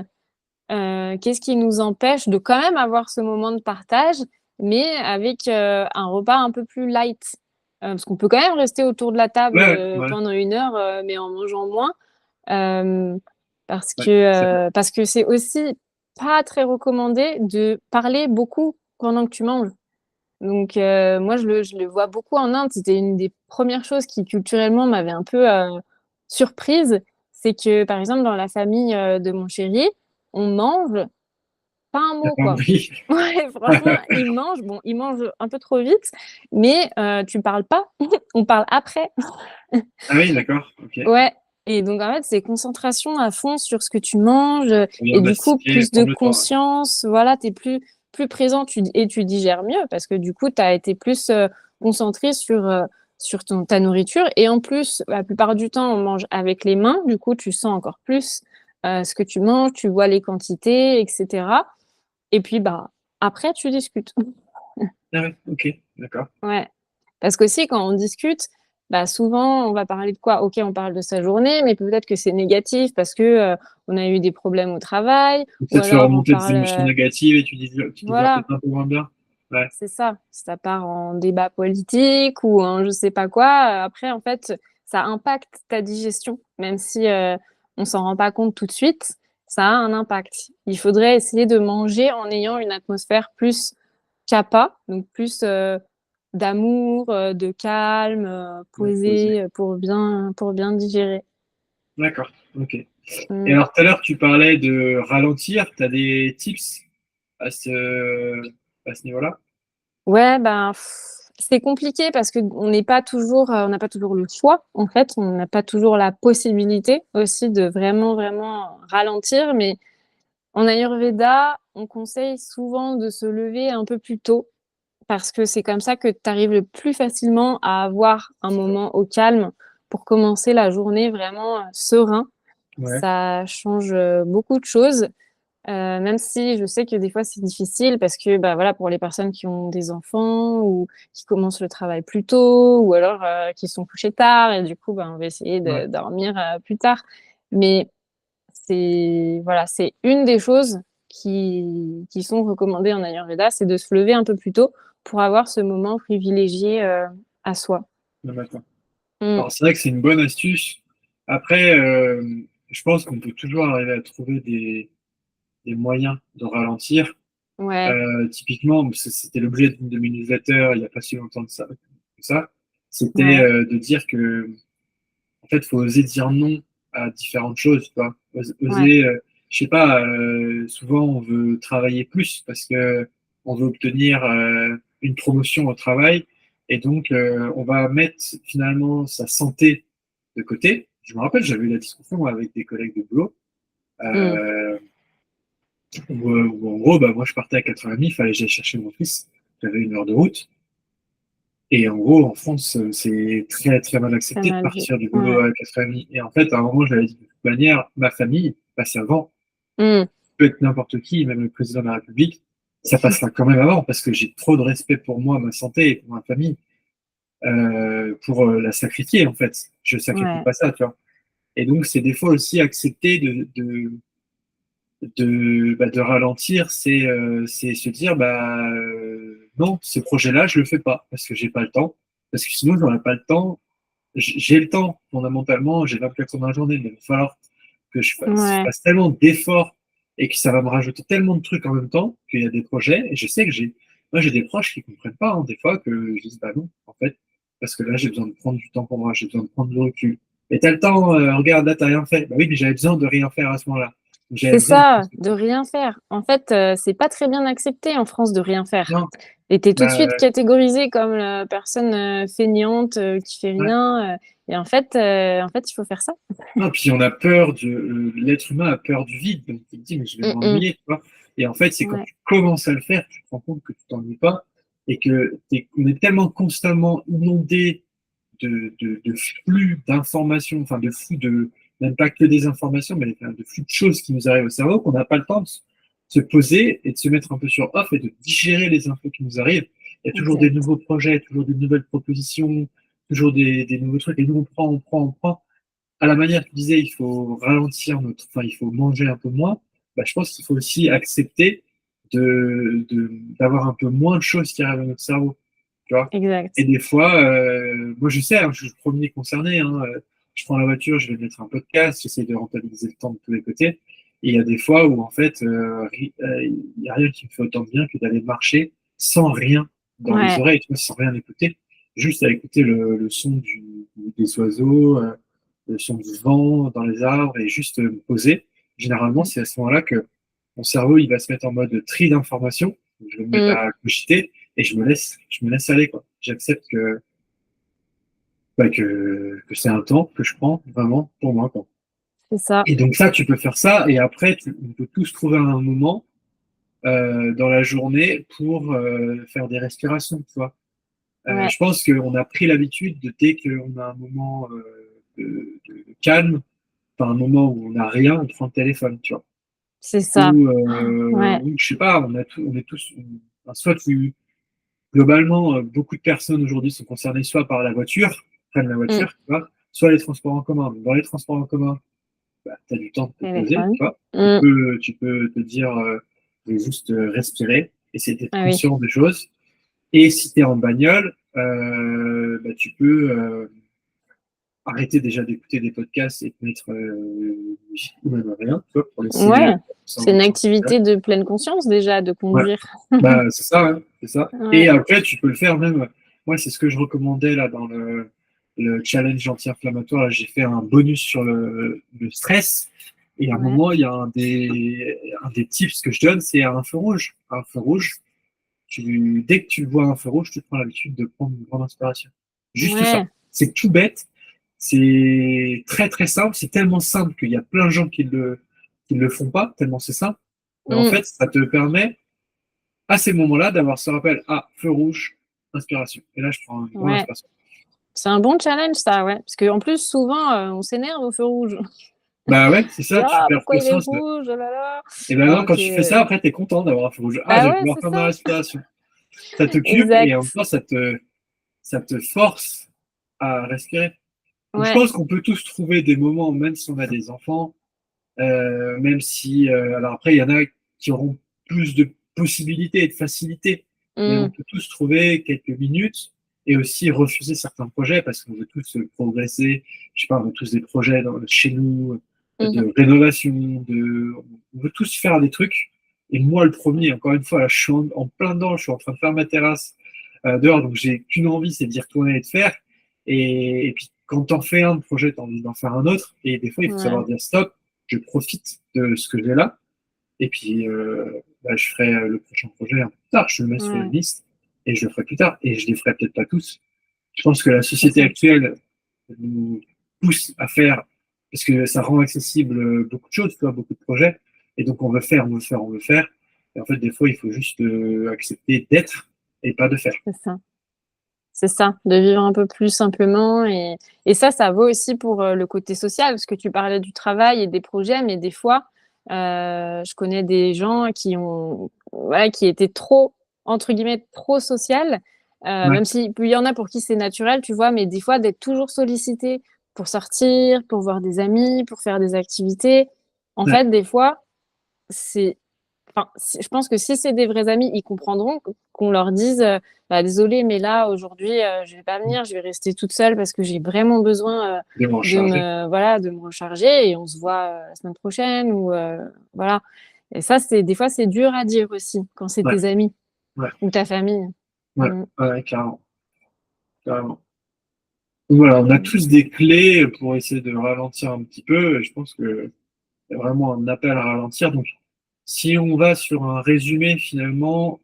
qu'est-ce qui nous empêche de quand même avoir ce moment de partage, mais avec un repas un peu plus light? Parce qu'on peut quand même rester autour de la table Ouais, ouais, ouais, pendant 1 heure, mais en mangeant moins. Euh, ouais, c'est vrai. parce que c'est aussi pas très recommandé de parler beaucoup pendant que tu manges. Donc, moi, je le vois beaucoup en Inde. C'était une des premières choses qui, culturellement, m'avait un peu surprise. C'est que, par exemple, dans la famille de mon chéri, on mange pas un mot, D'accord, quoi. oui. Ouais, franchement, il mange. Bon, il mange un peu trop vite, mais tu parles pas. On parle après. Ah oui, d'accord, ok. Ouais. Et donc, en fait, c'est concentration à fond sur ce que tu manges Faut bien et du coup, mastiquer et plus de prendre le temps. Ouais. conscience. Voilà, tu es plus présent et tu digères mieux parce que du coup, tu as été plus concentré sur ta nourriture. Et en plus, la plupart du temps, on mange avec les mains. Du coup, tu sens encore plus ce que tu manges, tu vois les quantités, etc. Et puis, bah, après, tu discutes. Ah ouais, ok, d'accord. Ouais. Parce qu'aussi, quand on discute, bah, souvent, on va parler de quoi? Ok, on parle de sa journée, mais peut-être que c'est négatif parce que on a eu des problèmes au travail, Ou ou peut-être faire alors on remonter des parle, émotions négatives et tu digères voilà, peut-être un peu moins bien. Ouais, c'est ça. Ça part en débat politique ou en je sais pas quoi. Après, en fait, ça impacte ta digestion, même si on s'en rend pas compte tout de suite. Ça a un impact. Il faudrait essayer de manger en ayant une atmosphère plus kappa, donc plus d'amour, de calme, ouais, posé. posé pour bien digérer. D'accord, ok. Et Mm. alors tout à l'heure, tu parlais de ralentir. Tu as des tips à ce niveau-là? Ouais, ben c'est compliqué parce que on n'a pas toujours le choix. En fait, on n'a pas toujours la possibilité aussi de vraiment vraiment ralentir. Mais en Ayurveda, on conseille souvent de se lever un peu plus tôt parce que c'est comme ça que tu arrives le plus facilement à avoir un moment au calme pour commencer la journée vraiment serein. Ouais, Ça change beaucoup de choses, même si je sais que des fois c'est difficile parce que bah, voilà, pour les personnes qui ont des enfants ou qui commencent le travail plus tôt ou alors qui sont couchés tard et du coup bah, on va essayer ouais, de dormir plus tard. Mais c'est une des choses qui sont recommandées en Ayurveda, c'est de se lever un peu plus tôt pour avoir ce moment privilégié à soi. le matin. Mm. Alors, c'est vrai que c'est une bonne astuce. Après, je pense qu'on peut toujours arriver à trouver des moyens de ralentir. Ouais, Typiquement, c'était l'objet de mes newsletters il n'y a pas si longtemps que ça. C'était ouais, de dire que, en fait, il faut oser dire non à différentes choses, tu vois. ouais, Oser, je sais pas, souvent on veut travailler plus parce que on veut obtenir une promotion au travail et donc on va mettre finalement sa santé de côté. Je me rappelle, j'avais eu la discussion moi, avec des collègues de boulot mm. euh, où en gros, bah, moi je partais à 4h30, il fallait que j'aille chercher mon fils, j'avais 1 heure de route. Et en gros, en France, c'est très très mal Très accepté de mal vu. partir du boulot Ouais. à 4h30. Et en fait, à un moment, je l'avais dit de toute manière, ma famille passe avant. Mm. Peut être n'importe qui, même le président de la République, ça passera quand même avant parce que j'ai trop de respect pour moi, ma santé et pour ma famille, pour la sacrifier en fait. Je sacrifie Ouais, pas ça, tu vois. Et donc, c'est des fois aussi accepter de ralentir, c'est se dire, non, ce projet-là, je le fais pas parce que j'ai pas le temps. Parce que sinon, j'aurais pas le temps. J'ai le temps, fondamentalement, j'ai 24 heures dans la journée, mais il va falloir que je ouais, fasse tellement d'efforts et que ça va me rajouter tellement de trucs en même temps qu'il y a des projets. Et je sais que moi, j'ai des proches qui comprennent pas, hein, des fois, que je dis, bah non, en fait, parce que là, j'ai besoin de prendre du temps pour moi, j'ai besoin de prendre du recul. Et t'as le temps, regarde, là, t'as rien fait. Bah oui, mais j'avais besoin de rien faire à ce moment-là. J'avais c'est besoin de prendre ça, ce de temps. rien faire. En fait, c'est pas très bien accepté en France de rien faire. Non, Et t'es tout de bah, suite catégorisée comme la personne feignante qui fait ouais. rien. Et en fait, il faut faire ça. Non, puis on a peur l'être humain a peur du vide, donc il te dit, mais je vais Mm, mm. m'ennuyer, tu vois. Et en fait, c'est quand Ouais, tu commences à le faire, tu te rends compte que tu t'ennuies pas et on est tellement constamment inondé de flux d'informations, enfin de flux même pas que des informations, mais de flux de choses qui nous arrivent au cerveau, qu'on n'a pas le temps de se poser et de se mettre un peu sur off et de digérer les infos qui nous arrivent. Il y a toujours des exact. nouveaux projets, toujours des nouvelles propositions, toujours des nouveaux trucs, et nous on prend à la manière que tu disais, il faut ralentir enfin, il faut manger un peu moins. Bah, je pense qu'il faut aussi accepter d'avoir un peu moins de choses qui arrivent à notre cerveau, tu vois. Et Exact. des fois, moi je sais, hein, je suis le premier concerné, hein, je prends la voiture, je vais mettre un podcast, j'essaie de rentabiliser le temps de tous les côtés. Et il y a des fois où en fait, il n'y a rien qui me fait autant de bien que d'aller marcher sans rien dans les Ouais, oreilles, tu vois, sans rien écouter, juste à écouter le son des oiseaux, le son du vent dans les arbres et juste me poser. Généralement, c'est à ce moment-là que mon cerveau il va se mettre en mode tri d'informations. Je vais me mettre mm, à cogiter et je me laisse aller, quoi. J'accepte que c'est un temps que je prends vraiment pour moi, quoi. c'est ça. Et donc ça, tu peux faire ça et après, on peut tous trouver un moment dans la journée pour faire des respirations, tu vois. Ouais, Je pense qu'on a pris l'habitude de dès qu'on a un moment de calme, enfin, un moment où on n'a rien, on prend le téléphone, tu vois. c'est ça. Ouais. Ou je sais pas, on est tous, enfin, globalement, beaucoup de personnes aujourd'hui sont concernées soit par la voiture, prennent la Mm. voiture, tu vois, soit les transports en commun. Dans les transports en commun, bah, tu as du temps de te poser, Téléphone. tu vois. Mm. Tu peux te dire, de juste respirer, essayer d'être Ah oui. conscient des choses. Et si tu es en bagnole, bah, tu peux arrêter déjà d'écouter des podcasts et te mettre ou même rien, tu vois, pour laisser Ouais. ton C'est cerveau une tranquille. activité de pleine conscience déjà de Ouais, conduire. bah, c'est ça, hein, c'est ça. Et Ouais. après, tu peux le faire même. Moi, c'est ce que je recommandais là dans le challenge anti-inflammatoire. Là, j'ai fait un bonus sur le stress. Et à un Ouais. moment, il y a un des tips que je donne, c'est un feu rouge. Un feu rouge, dès que tu vois un feu rouge, tu prends l'habitude de prendre une grande inspiration. Juste ça. Ouais. C'est tout bête. C'est très très simple. C'est tellement simple qu'il y a plein de gens qui le font pas, tellement c'est simple. Mais en Mm. fait, ça te permet à ces moments-là d'avoir ce rappel, ah, feu rouge, inspiration. Et là, je prends une grande Ouais. inspiration. C'est un bon challenge, ça, ouais. Parce qu'en plus, souvent, on s'énerve au feu rouge. Bah ouais, c'est On dit, ça, tu ah, perds pourquoi il est conscience. rouge? Oh là là. Et ben non, Alors quand tu fais ça, que, après, tu es content d'avoir un feu rouge. Ah, je bah vais ouais, pouvoir c'est faire ma ça. respiration. Ça t'occupe et en même Exact. temps, ça te force à respirer. Donc je Ouais. pense qu'on peut tous trouver des moments, même si on a des enfants, Même si, alors après, il y en a qui auront plus de possibilités et de facilités, mais on Mmh. peut tous trouver quelques minutes et aussi refuser certains projets parce qu'on veut tous progresser. Je sais pas, on veut tous des projets chez nous, Mmh. de rénovation, on veut tous faire des trucs. Et moi, le premier, encore une fois, là, je suis en plein dedans, je suis en train de faire ma terrasse dehors, donc j'ai qu'une envie, c'est d'y retourner et de faire. Et puis, quand t'en fais un projet, t'as envie d'en faire un autre. Et des fois, il faut Ouais, savoir dire stop, je profite de ce que j'ai là. Et puis, bah, je ferai le prochain projet un peu plus tard. Je le mets sur une ouais, liste et je le ferai plus tard. Et je les ferai peut-être pas tous. Je pense que la c'est société ça. actuelle nous pousse à faire, parce que ça rend accessible beaucoup de choses, tu vois, beaucoup de projets. Et donc, on veut faire, on veut faire, on veut faire. Et en fait, des fois, il faut juste accepter d'être et pas de faire. C'est ça. C'est ça, de vivre un peu plus simplement et ça vaut aussi pour, le côté social, parce que tu parlais du travail et des projets, mais des fois, je connais des gens qui ont voilà, qui étaient trop, entre guillemets, «trop social», Ouais, même s'il y en a pour qui c'est naturel, tu vois? Mais des fois d'être toujours sollicité pour sortir, pour voir des amis, pour faire des activités. En ouais, fait, des fois, c'est enfin, je pense que si c'est des vrais amis, ils comprendront qu'on leur dise, «Bah, désolée, mais là, aujourd'hui, je vais pas venir, je vais rester toute seule parce que j'ai vraiment besoin, des manches de chargées. me voilà, de me recharger et on se voit, la semaine prochaine» ou voilà et ça, c'est des fois, c'est dur à dire aussi quand c'est Ouais, tes amis ouais, ou ta famille. ouais, Mmh. ouais, carrément, carrément. Donc voilà, on a Mmh. tous des clés pour essayer de ralentir un petit peu. Et je pense que c'est vraiment un appel à ralentir. Donc, si on va sur un résumé finalement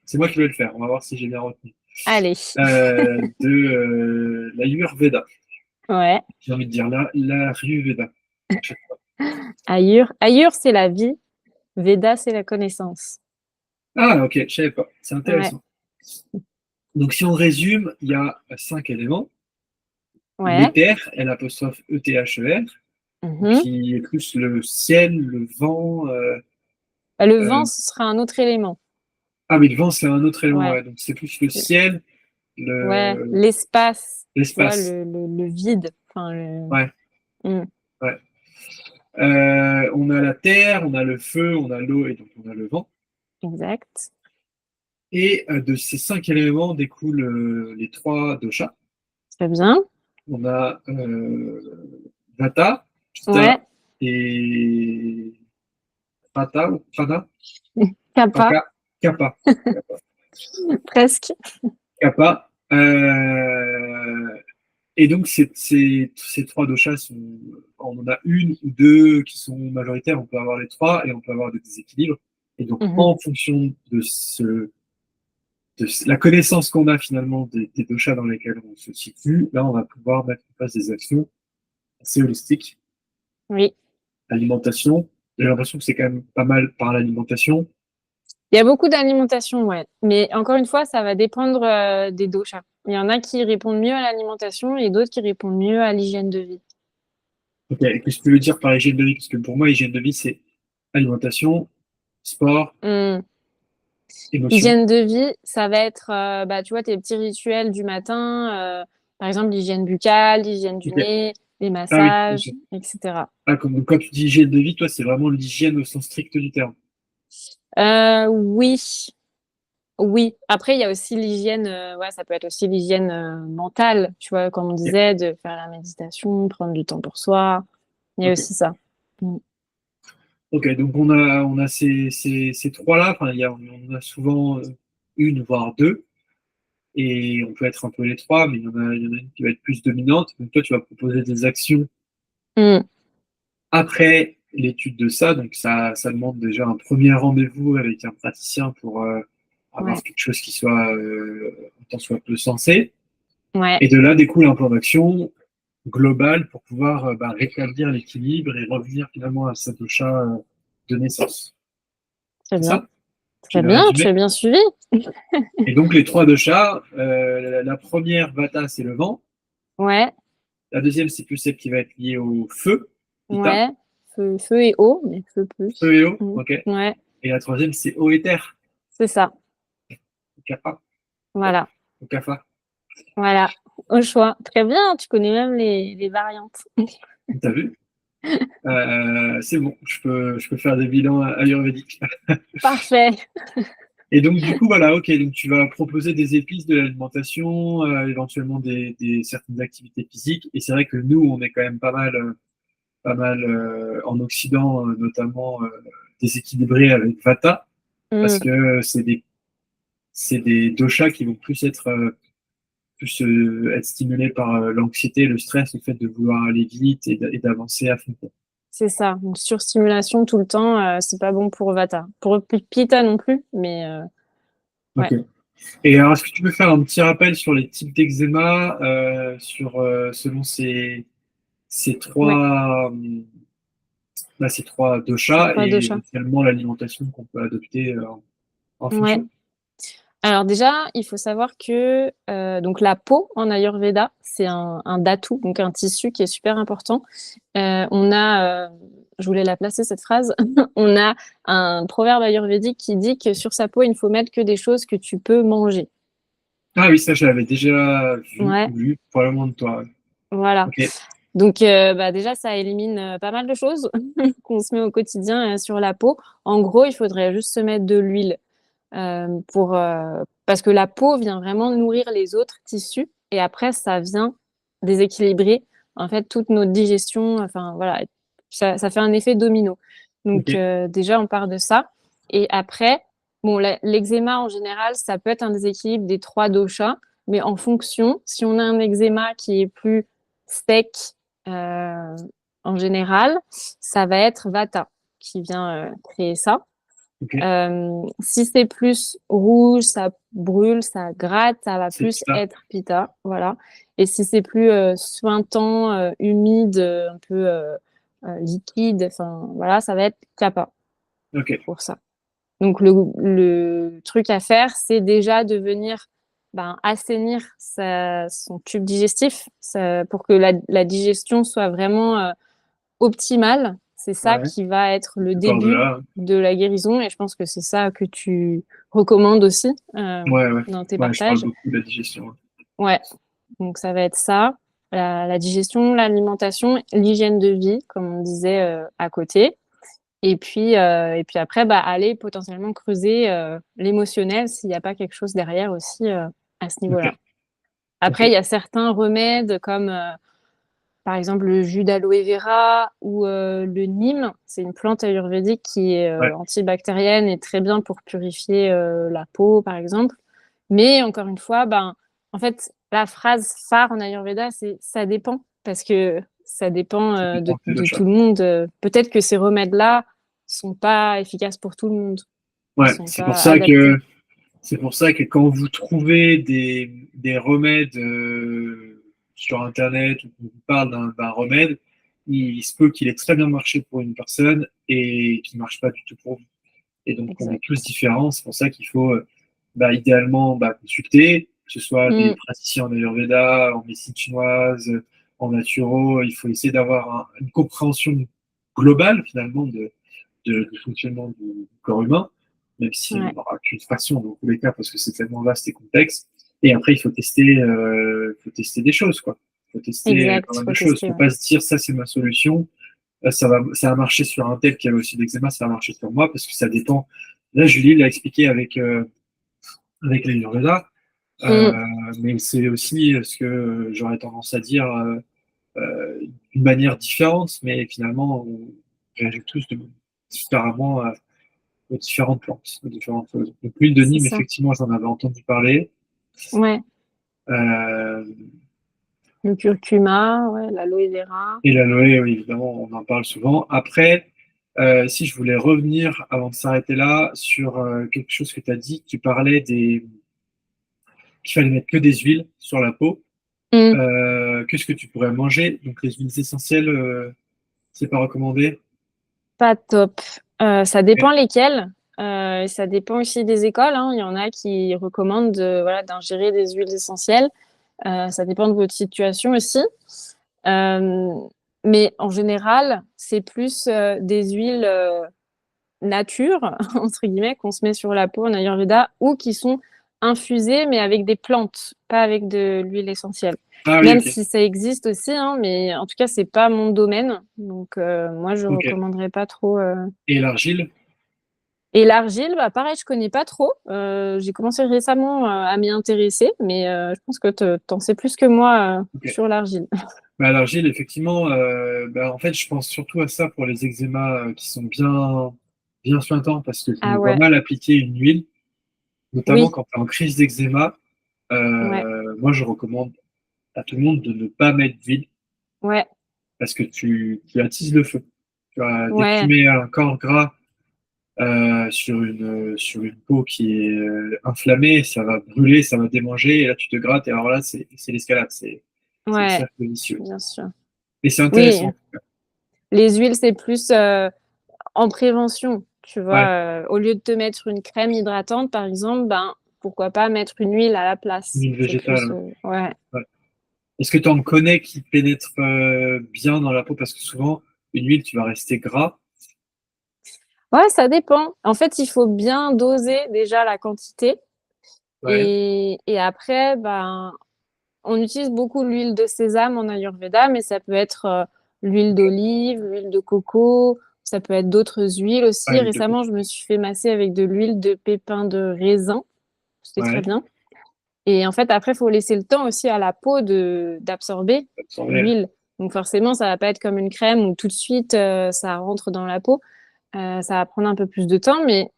c'est moi qui vais le faire. On va voir si j'ai bien retenu. Allez. De l'Ayurveda. Ouais. J'ai envie de dire l'Ayurveda. Ayur, c'est la vie, Veda, c'est la connaissance. Ah, ok, je savais pas. C'est Ouais. intéressant. Donc, si on résume, il y a 5 éléments. Ouais. L'éther, L'Apostrophe ETHER, Mmh. qui est plus le ciel, le vent. Bah, le vent, Euh, ce sera un autre élément. ah oui, le vent, c'est un autre élément, Ouais. ouais. Donc c'est plus le ciel, Ouais, le l'espace, tu vois, l'espace. le vide. Enfin, Ouais, mmh, ouais. On a la terre, on a le feu, on a l'eau et donc on a le vent. exact. Et de ces 5 éléments découlent les 3 doshas. Très bien. On a Vata, Ouais, Pitta et Prata ou Prana, Kappa, Paka, Kappa. presque. Kappa. Et donc, ces 3 doshas on en a une ou deux qui sont majoritaires, on peut avoir les trois et on peut avoir des déséquilibres. Et donc, Mmh. en fonction de la connaissance qu'on a finalement des doshas dans lesquels on se situe, là, on va pouvoir mettre en place des actions assez holistiques. Oui. Alimentation, j'ai l'impression que c'est quand même pas mal par l'alimentation. Il y a beaucoup d'alimentation, ouais. Mais encore une fois, ça va dépendre, des doshas. Il y en a qui répondent mieux à l'alimentation et d'autres qui répondent mieux à l'hygiène de vie. Ok, qu'est-ce que tu veux dire par hygiène de vie? Parce que pour moi, hygiène de vie, c'est alimentation, sport, Mmh. émotion. Hygiène de vie, ça va être, bah, tu vois, tes petits rituels du matin, par exemple, l'hygiène buccale, l'hygiène du Ok. nez, les Ah oui, massages ok. et cetera. Ah, donc, quand tu dis hygiène de vie, toi, c'est vraiment l'hygiène au sens strict du terme. Oui, oui. Après, il y a aussi l'hygiène, ouais, ça peut être aussi l'hygiène, mentale, tu vois? Comme on Ok, disait, de faire la méditation, prendre du temps pour soi. Il y a ok. aussi ça. Mmh. Ok, donc on a ces trois-là. Enfin, on a souvent une, voire deux. Et on peut être un peu les trois, mais il y en a une qui va être plus dominante. Donc toi, tu vas proposer des actions Mmh. après l'étude de ça. Donc ça demande déjà un premier rendez-vous avec un praticien pour avoir Ouais, quelque chose qui soit tant soit peu sensé. ouais, Et de là découle un plan d'action global pour pouvoir bah, rétablir l'équilibre et revenir finalement à sa dosha de naissance. très C'est bien. ça? J'ai Très bien bien, tu résumé. as bien suivi. Et donc les 3 doshas, la première vata, c'est le vent. Ouais, La deuxième, c'est plus celle qui va être liée au feu, pitta. ouais. Feu et eau, mais feu plus. Feu et eau, Mmh. ok. Ouais, Et la troisième, c'est eau et terre, c'est ça. kappa, Voilà, ou kapha. voilà. Au choix. Très bien, tu connais même les variantes. T'as vu? C'est bon, je peux faire des bilans ayurvédiques. Parfait. Et donc, du coup, voilà, ok, donc tu vas proposer des épices, de l'alimentation, éventuellement certaines activités physiques. Et c'est vrai que nous, on est quand même pas mal en Occident, notamment déséquilibré avec Vata, parce Mm, que c'est des doshas qui vont plus être stimulés par l'anxiété, le stress, le fait de vouloir aller vite et d'avancer à fond. c'est ça. Une surstimulation tout le temps, c'est pas bon pour Vata. Pour Pitta non plus, mais Ok. ouais. Et alors, est-ce que tu peux faire un petit rappel sur les types d'eczéma, selon ces Ouais. trois C'est doshas trois et doshas. éventuellement l'alimentation qu'on peut adopter en Ouais. fonction? Alors déjà, il faut savoir que donc la peau en Ayurveda, c'est un dhatu, donc un tissu qui est super important. Je voulais la placer cette phrase, on a un proverbe ayurvédique qui dit que sur sa peau, il ne faut mettre que des choses que tu peux manger. Ah oui, ça, je l'avais déjà vu Ouais, ou lu, probablement de toi. voilà. Ok, Donc bah déjà, ça élimine pas mal de choses qu'on se met au quotidien sur la peau. En gros, il faudrait juste se mettre de l'huile. Parce que la peau vient vraiment nourrir les autres tissus et après ça vient déséquilibrer en fait toute notre digestion. Enfin voilà, ça fait un effet domino. Donc ok, déjà on part de ça et après bon l'eczéma en général ça peut être un déséquilibre des trois doshas, mais en fonction si on a un eczéma qui est plus sec euh, en général ça va être Vata qui vient créer ça. ok, Si c'est plus rouge, ça brûle, ça gratte, ça va c'est plus ça. être pita, voilà. Et si c'est plus suintant, humide, un peu liquide, enfin voilà, ça va être kapha Ok, pour ça. Donc le truc à faire, c'est déjà de venir assainir son tube digestif pour que la digestion soit vraiment optimale. C'est ça ouais, qui va être le ça part de début là. de la guérison et je pense que c'est ça que tu recommandes aussi Ouais, ouais, dans tes ouais, je parle partages. beaucoup de la digestion. Ouais, donc ça va être ça, la digestion, l'alimentation, l'hygiène de vie, comme on disait à côté. Et puis après, aller potentiellement creuser l'émotionnel s'il n'y a pas quelque chose derrière aussi à ce Ok, niveau-là. ok, Après, il y a certains remèdes comme par exemple, le jus d'aloe vera ou le nîmes, c'est une plante ayurvédique qui est ouais, antibactérienne et très bien pour purifier la peau, par exemple. Mais encore une fois, en fait, la phrase phare en ayurveda, c'est ça dépend, parce que ça dépend ça de, dépend des de chats. tout le monde. Peut-être que ces remèdes-là sont pas efficaces pour tout le monde. Ils Ouais, sont c'est pour pas ça adaptés. que c'est pour ça que quand vous trouvez des remèdes sur Internet ou qu'on vous parle d'un remède, il se peut qu'il ait très bien marché pour une personne et qu'il ne marche pas du tout pour vous. Et donc, on est Exact. tous différents. C'est pour ça qu'il faut idéalement consulter, que ce soit des Mm, praticiens en Ayurveda, en médecine chinoise, en naturo. Il faut essayer d'avoir une compréhension globale finalement du fonctionnement du corps humain, même s'il n'y ouais, aura qu'une façon dans tous les cas parce que c'est tellement vaste et complexe. Et après, il faut tester des choses, quoi. Il faut tester pas exact, il mal de faut choses. Il tester. ne faut Ouais. pas se dire ça c'est ma solution, ça a marché sur un tel qui avait aussi d'eczéma, ça a marché sur moi parce que ça dépend. Là, Julie l'a expliqué avec l'Ayurveda, Mm, euh, mais c'est aussi ce que j'aurais tendance à dire d'une manière différente, mais finalement, on réagit tous différemment aux différentes plantes, aux différentes choses. Donc, l'huile de c'est Nîmes, ça. effectivement, j'en avais entendu parler. Ouais. Euh, Le curcuma, ouais, l'aloe vera. et l'aloe, oui, évidemment, on en parle souvent. Après, si je voulais revenir, avant de s'arrêter là, sur quelque chose que tu as dit, tu parlais qu'il fallait mettre que des huiles sur la peau. Mm, Qu'est-ce que tu pourrais manger? Donc, les huiles essentielles, c'est pas recommandé. pas top. Ça dépend Ok. lesquelles. Ça dépend aussi des écoles, hein. Il y en a qui recommandent voilà, d'ingérer des huiles essentielles. Ça dépend de votre situation aussi. Euh, mais en général, c'est plus des huiles nature, entre guillemets, qu'on se met sur la peau en Ayurveda ou qui sont infusé, mais avec des plantes, pas avec de l'huile essentielle. Ah oui, Même ok. si ça existe aussi, hein, mais en tout cas, c'est pas mon domaine. Donc, moi, je Ok. recommanderais pas trop. Et l'argile? Et l'argile, bah, pareil, je connais pas trop. J'ai commencé récemment à m'y intéresser, mais je pense que t'en sais plus que moi Ok. sur l'argile. Bah, l'argile, effectivement, en fait, je pense surtout à ça pour les eczémas qui sont bien suintants parce que je me Ah vois ouais, mal appliquer une huile, notamment oui, quand tu es en crise d'eczéma. ouais, Moi, je recommande à tout le monde de ne pas mettre d'huile ouais, parce que tu attises le feu. Dès que tu ouais, mets un corps gras sur une peau qui est inflammée, ça va brûler, ça va démanger, et là, tu te grattes, et alors là, c'est l'escalade, c'est le ouais, cercle vicieux. bien sûr. Et c'est Oui, intéressant. les huiles, c'est plus en prévention, tu vois. Ouais, Au lieu de te mettre une crème hydratante, par exemple, ben, pourquoi pas mettre une huile à la place. une C'est plus, végétale. ouais. Ouais. Est-ce que tu en connais qui pénètrent bien dans la peau? Parce que souvent, une huile, tu vas rester gras. Ouais, ça dépend. En fait, il faut bien doser déjà la quantité. Ouais, Et après, ben, on utilise beaucoup l'huile de sésame en Ayurveda, mais ça peut être l'huile d'olive, l'huile de coco, ça peut être d'autres huiles ouais, aussi. huile de Récemment, coco. je me suis fait masser avec de l'huile de pépins de raisin. C'était très Ouais, bien. Et en fait, après, il faut laisser le temps aussi à la peau d'absorber absorbé. l'huile. Donc forcément, ça va pas être comme une crème où tout de suite ça rentre dans la peau. Ça va prendre un peu plus de temps, mais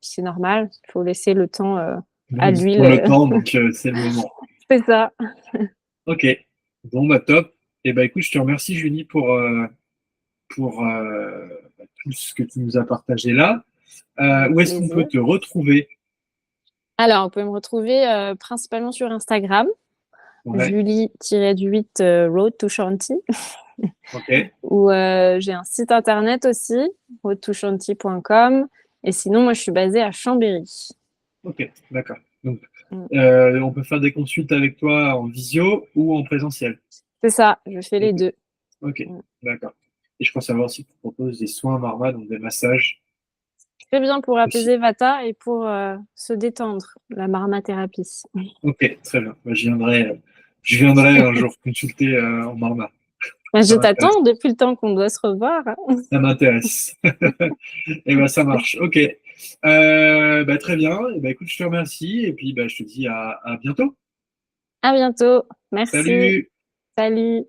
c'est normal. Il faut laisser le temps Bon, à ils ont le l'huile. temps, donc c'est le moment. C'est ça. Ok. Bon, bah top. Et bah écoute, je te remercie, Julie, pour tout ce que tu nous as partagé là. Avec Où est-ce qu'on peut plaisir. te retrouver? Alors, vous pouvez me retrouver principalement sur Instagram, Ouais, Julie-8 Road to Shanti, ok, ou j'ai un site internet aussi, roadtoshanti.com. Et sinon, moi, je suis basée à Chambéry. ok, d'accord. Donc, Mm. on peut faire des consultes avec toi en visio ou en présentiel. C'est ça, je fais les Ok, deux. ok, Mm. d'accord. Et je crois savoir aussi que tu proposes des soins Marma, donc des massages Très bien pour aussi. apaiser Vata et pour se détendre, la marmathérapie. Ok, très bien. Bah, je viendrai un jour consulter en Marma. Bah, Ça je m'intéresse. t'attends depuis le temps qu'on doit se revoir, hein. Ça m'intéresse. Et ben ça marche. Ok. Bah, très bien. Et ben écoute, je te remercie et puis bah, je te dis à bientôt. À bientôt. Merci. Salut! Salut.